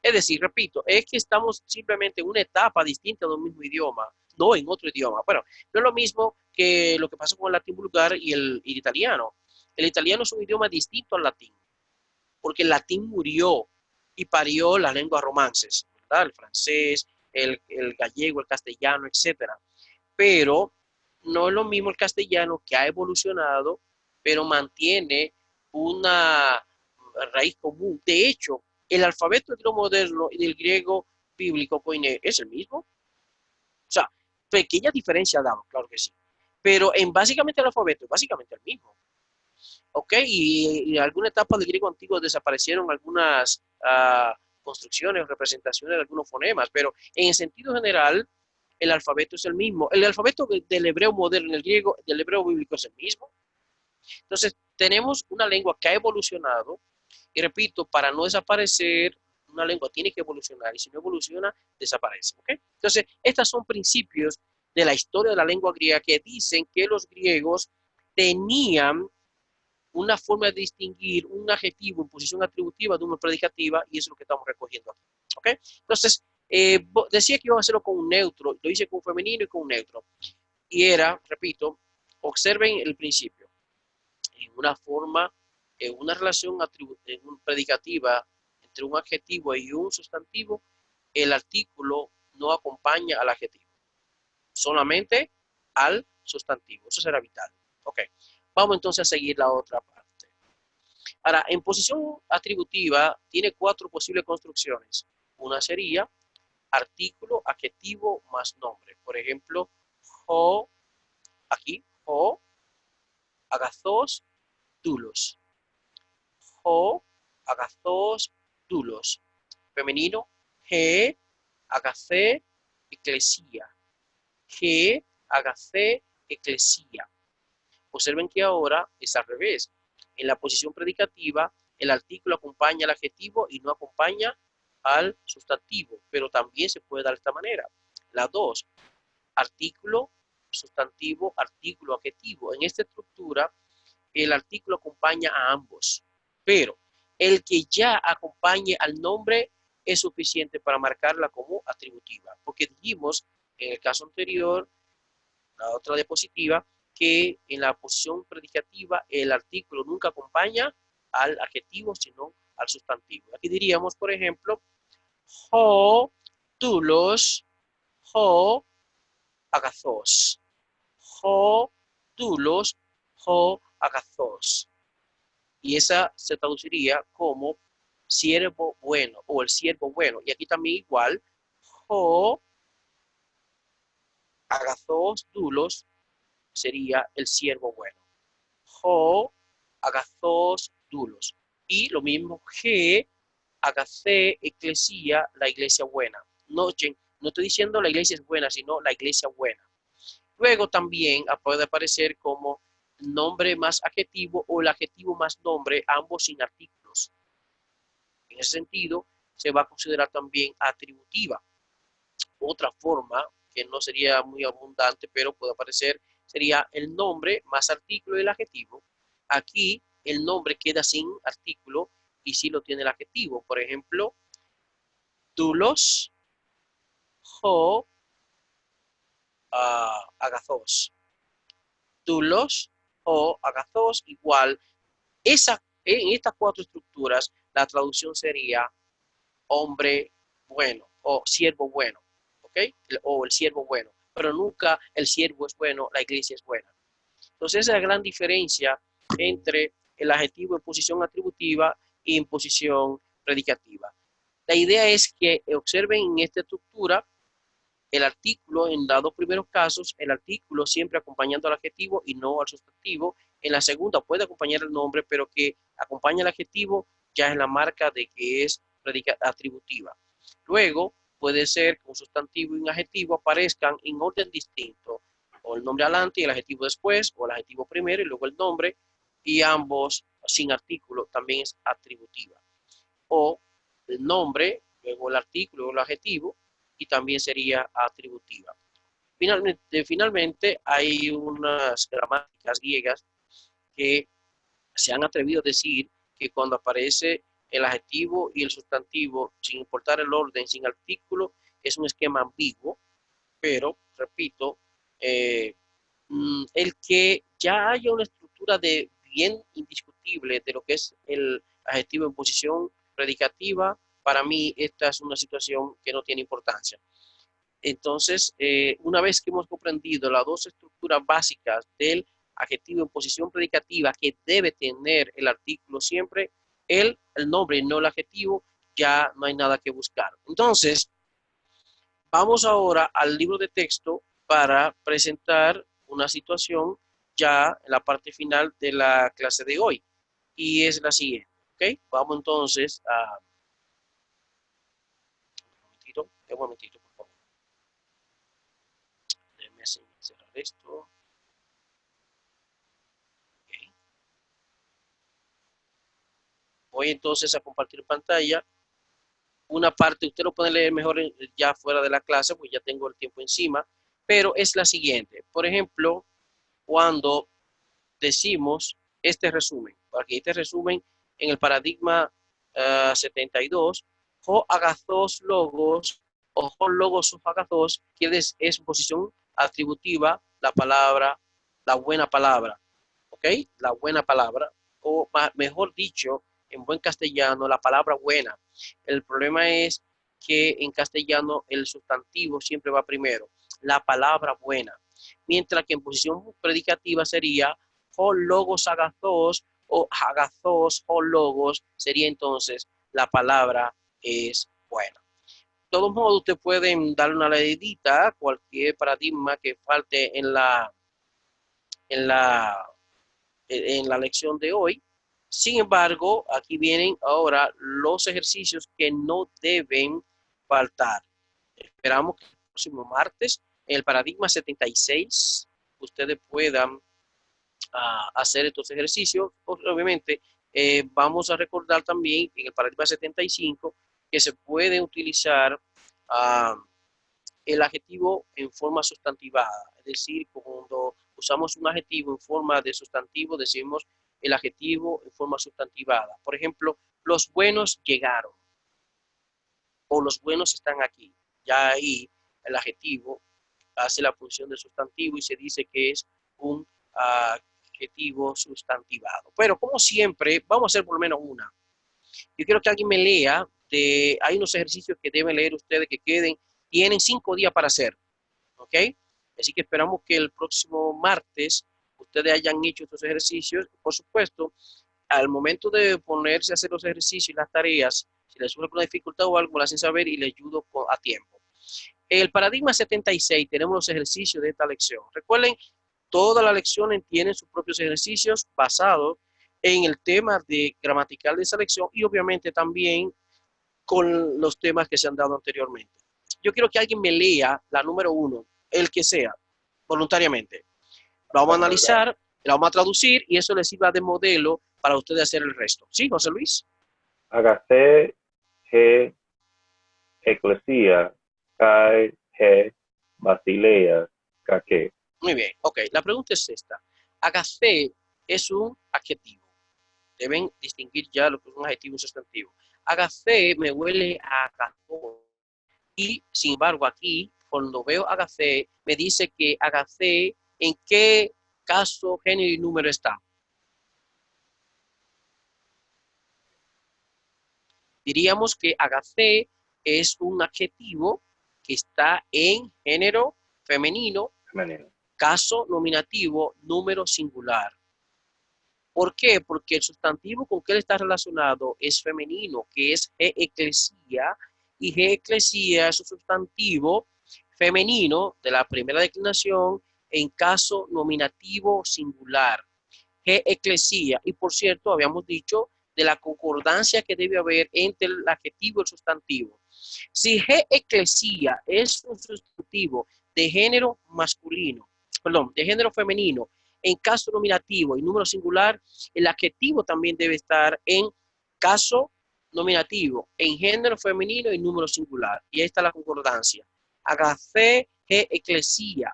Es decir, repito, es que estamos simplemente en una etapa distinta de un mismo idioma, no en otro idioma. Bueno, no es lo mismo que lo que pasa con el latín vulgar y el italiano. El italiano es un idioma distinto al latín, porque el latín murió y parió las lenguas romances, ¿verdad? El francés, el gallego, el castellano, etcétera. Pero no es lo mismo el castellano, que ha evolucionado, pero mantiene una raíz común. De hecho, el alfabeto del griego moderno y del griego bíblico koiné es el mismo. O sea, pequeña diferencia damos, claro que sí. Pero en básicamente el alfabeto es básicamente el mismo. ¿Ok? Y en alguna etapa del griego antiguo desaparecieron algunas construcciones, representaciones de algunos fonemas, pero en sentido general, el alfabeto es el mismo. El alfabeto del hebreo moderno, el griego, del hebreo bíblico es el mismo. Entonces, tenemos una lengua que ha evolucionado, y repito, para no desaparecer, una lengua tiene que evolucionar, y si no evoluciona, desaparece. ¿Ok? Entonces, estos son principios de la historia de la lengua griega que dicen que los griegos tenían una forma de distinguir un adjetivo en posición atributiva de una predicativa, y eso es lo que estamos recogiendo aquí. ¿Ok? Entonces, decía que iba a hacerlo con un neutro, lo hice con un femenino y con un neutro. Y era, repito, observen el principio. En una forma, en una relación predicativa entre un adjetivo y un sustantivo, el artículo no acompaña al adjetivo, solamente al sustantivo. Eso será vital. Ok. Vamos entonces a seguir la otra parte. Ahora, en posición atributiva tiene 4 posibles construcciones. Una sería artículo, adjetivo más nombre. Por ejemplo, jo, aquí, jo, agazos, dulos. Jo, agazos, dulos. Femenino, ge, agacé, eclesia. Ge, agacé, eclesia. Observen que ahora es al revés. En la posición predicativa, el artículo acompaña al adjetivo y no acompaña al sustantivo, pero también se puede dar de esta manera. La 2, artículo, sustantivo, artículo, adjetivo. En esta estructura, el artículo acompaña a ambos, pero el que ya acompañe al nombre es suficiente para marcarla como atributiva, porque dijimos en el caso anterior, la otra diapositiva, que en la posición predicativa el artículo nunca acompaña al adjetivo, sino al sustantivo. Aquí diríamos, por ejemplo, jo, tulos, jo, agazos. Jo, tulos, jo, agazos. Y esa se traduciría como siervo bueno o el siervo bueno. Y aquí también igual, jo, agazos, tulos, sería el siervo bueno. Jo, agazos, dulos. Y lo mismo, ge, agacé, eclesia, la iglesia buena. No estoy diciendo la iglesia es buena, sino la iglesia buena. Luego también puede aparecer como nombre más adjetivo o el adjetivo más nombre, ambos sin artículos. En ese sentido, se va a considerar también atributiva. Otra forma, que no sería muy abundante, pero puede aparecer, sería el nombre más artículo y el adjetivo. Aquí el nombre queda sin artículo y sí lo tiene el adjetivo. Por ejemplo, dulos, jo, agazos. Dulos, jo, agazos, igual. En estas 4 estructuras, la traducción sería hombre bueno o siervo bueno, ¿ok? O el siervo bueno, pero nunca el siervo es bueno, la iglesia es buena. Entonces, esa es la gran diferencia entre el adjetivo en posición atributiva y en posición predicativa. La idea es que observen en esta estructura el artículo, en los 2 primeros casos, el artículo siempre acompañando al adjetivo y no al sustantivo. En la segunda puede acompañar el nombre, pero que acompaña al adjetivo ya es la marca de que es atributiva. Luego puede ser que un sustantivo y un adjetivo aparezcan en orden distinto, o el nombre adelante y el adjetivo después, o el adjetivo primero y luego el nombre, y ambos sin artículo también es atributiva. O el nombre, luego el artículo, luego el adjetivo, y también sería atributiva. Finalmente hay unas gramáticas griegas que se han atrevido a decir que cuando aparece el adjetivo y el sustantivo, sin importar el orden, sin artículo, es un esquema ambiguo, pero, repito, el que ya haya una estructura de bien indiscutible de lo que es el adjetivo en posición predicativa para mí esta es una situación que no tiene importancia. Entonces, una vez que hemos comprendido las dos estructuras básicas del adjetivo en posición predicativa que debe tener el artículo siempre, el nombre, no el adjetivo, ya no hay nada que buscar. Entonces, vamos ahora al libro de texto para presentar una situación ya en la parte final de la clase de hoy. Y es la siguiente, ¿ok? Vamos entonces a... Un momentito, por favor. Déjenme cerrar esto. Okay. Voy entonces a compartir pantalla. Una parte, usted lo puede leer mejor ya fuera de la clase, pues ya tengo el tiempo encima, pero es la siguiente. Por ejemplo, cuando decimos este resumen, aquí este resumen en el paradigma 72, ho agathos logos o ho logos o agathos, que es posición atributiva, la palabra, la buena palabra, ¿ok? La buena palabra, o mejor dicho, en buen castellano, la palabra buena. El problema es que en castellano el sustantivo siempre va primero, la palabra buena, mientras que en posición predicativa sería ho logos agathos o agathos o logos, sería entonces la palabra es buena. De todos modos, usted pueden darle una leidita a cualquier paradigma que falte en la lección de hoy. Sin embargo, aquí vienen ahora los ejercicios que no deben faltar. Esperamos que el próximo martes, en el paradigma 76, ustedes puedan hacer estos ejercicios. Obviamente, vamos a recordar también en el paradigma 75 que se puede utilizar el adjetivo en forma sustantivada. Es decir, cuando usamos un adjetivo en forma de sustantivo, decimos el adjetivo en forma sustantivada. Por ejemplo, los buenos llegaron o los buenos están aquí. Ya ahí el adjetivo hace la función de sustantivo y se dice que es un adjetivo sustantivado. Pero como siempre, vamos a hacer por lo menos una. Yo quiero que alguien me lea, hay unos ejercicios que deben leer ustedes que queden, tienen 5 días para hacer, ¿ok? Así que esperamos que el próximo martes ustedes hayan hecho estos ejercicios. Por supuesto, al momento de ponerse a hacer los ejercicios y las tareas, si les surge alguna dificultad o algo, me lo hacen saber y les ayudo a tiempo. En el paradigma 76 tenemos los ejercicios de esta lección. Recuerden, todas las lecciones tienen sus propios ejercicios basados en el tema gramatical de esa lección y obviamente también con los temas que se han dado anteriormente. Yo quiero que alguien me lea la número 1, el que sea, voluntariamente. Lo vamos a analizar, la vamos a traducir y eso les sirva de modelo para ustedes hacer el resto. ¿Sí, José Luis? Agacé, he, eclesia, kai, he, basilea, kake. Muy bien, ok. La pregunta es esta. Agacé es un adjetivo. Deben distinguir ya lo que es un adjetivo y un sustantivo. Agacé me huele a agathos. Y, sin embargo, aquí, cuando veo agacé, me dice que agacé, ¿en qué caso, género y número está? Diríamos que agacé es un adjetivo que está en género femenino, caso nominativo, número singular. ¿Por qué? Porque el sustantivo con que él está relacionado es femenino, que es he eclesia, y he eclesia es un sustantivo femenino de la primera declinación en caso nominativo singular. He eclesia, y por cierto, habíamos dicho de la concordancia que debe haber entre el adjetivo y el sustantivo. Si he eclesia es un sustantivo de género masculino, perdón, de género femenino, en caso nominativo y número singular, el adjetivo también debe estar en caso nominativo, en género femenino y número singular. Y ahí está la concordancia. Agacé, he eclesia.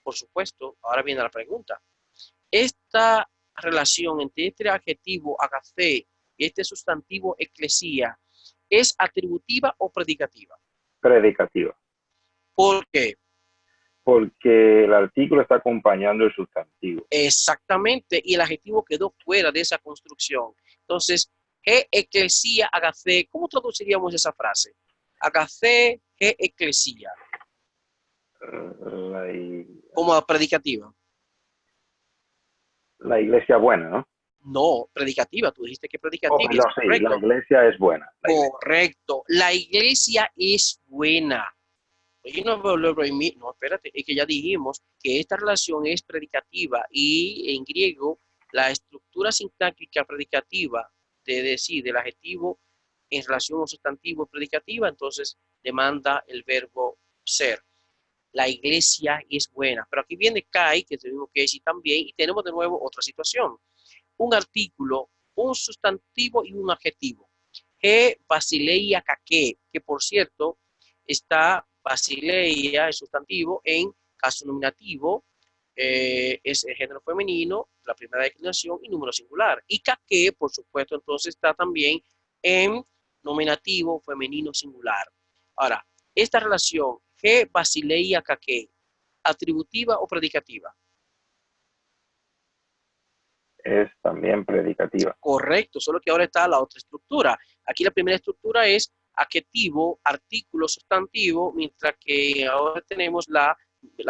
Por supuesto, ahora viene la pregunta. Esta relación entre este adjetivo agacé y este sustantivo eclesia, ¿es atributiva o predicativa? Predicativa. ¿Por qué? Porque el artículo está acompañando el sustantivo. Exactamente, y el adjetivo quedó fuera de esa construcción. Entonces, He eclesia agacé. ¿Cómo traduciríamos esa frase? Agacé, he eclesia. Como predicativa. La iglesia buena, ¿no? No, predicativa. Tú dijiste que predicativa. No, sí, la iglesia es buena. Correcto. La iglesia es buena. No, espérate, es que ya dijimos que esta relación es predicativa y en griego la estructura sintáctica predicativa de decir del adjetivo en relación a un sustantivo predicativa, entonces demanda el verbo ser. La iglesia es buena. Pero aquí viene Kai, que tenemos que decir también, y tenemos de nuevo otra situación. Un artículo, un sustantivo y un adjetivo. He basileia kake, que por cierto está basileia, el sustantivo, en caso nominativo, es el género femenino, la primera declinación y número singular. Y kake, por supuesto, entonces está también en nominativo femenino singular. Ahora, esta relación, he basileia kake, ¿atributiva o predicativa? Es también predicativa. Correcto, solo que ahora está la otra estructura. Aquí la primera estructura es adjetivo, artículo, sustantivo, mientras que ahora tenemos la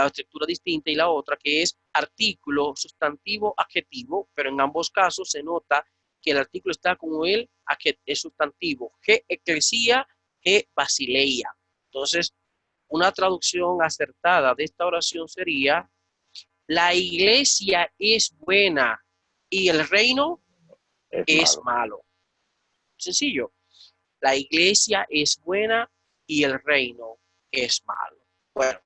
estructura distinta y la otra que es artículo, sustantivo, adjetivo, pero en ambos casos se nota que el artículo está como el sustantivo. He eclesia, he basileia. Entonces, una traducción acertada de esta oración sería: la iglesia es buena y el reino es malo. Sencillo. La iglesia es buena y el reino es malo. Bueno,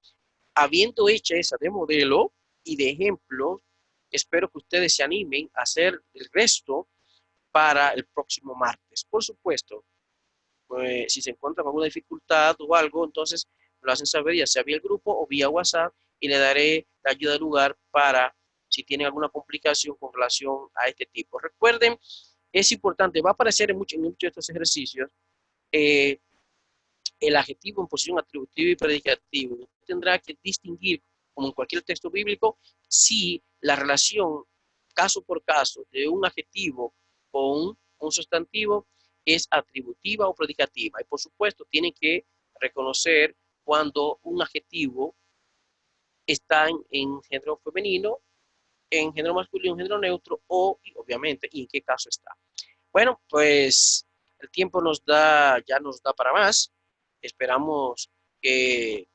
habiendo hecho esa de modelo y de ejemplo, espero que ustedes se animen a hacer el resto para el próximo martes. Por supuesto, si se encuentran alguna dificultad o algo, entonces lo hacen saber ya sea vía el grupo o vía WhatsApp y le daré la ayuda del lugar para si tienen alguna complicación con relación a este tipo. Recuerden, es importante, va a aparecer en muchos de estos ejercicios el adjetivo en posición atributiva y predicativa. Usted tendrá que distinguir, como en cualquier texto bíblico, si la relación caso por caso de un adjetivo con un sustantivo es atributiva o predicativa. Y por supuesto, tienen que reconocer cuando un adjetivo está en género femenino, en género masculino, en género neutro o, obviamente, y en qué caso está. Bueno, pues el tiempo ya nos da para más. Esperamos que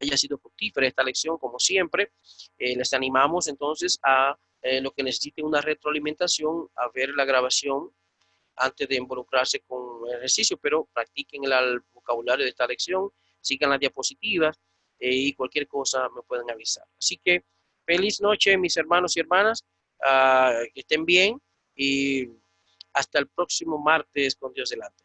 haya sido fructífera esta lección, como siempre. Les animamos entonces a lo que necesiten una retroalimentación, a ver la grabación antes de involucrarse con el ejercicio, pero practiquen el vocabulario de esta lección, sigan las diapositivas y cualquier cosa me pueden avisar. Así que feliz noche, mis hermanos y hermanas, que estén bien y hasta el próximo martes con Dios delante.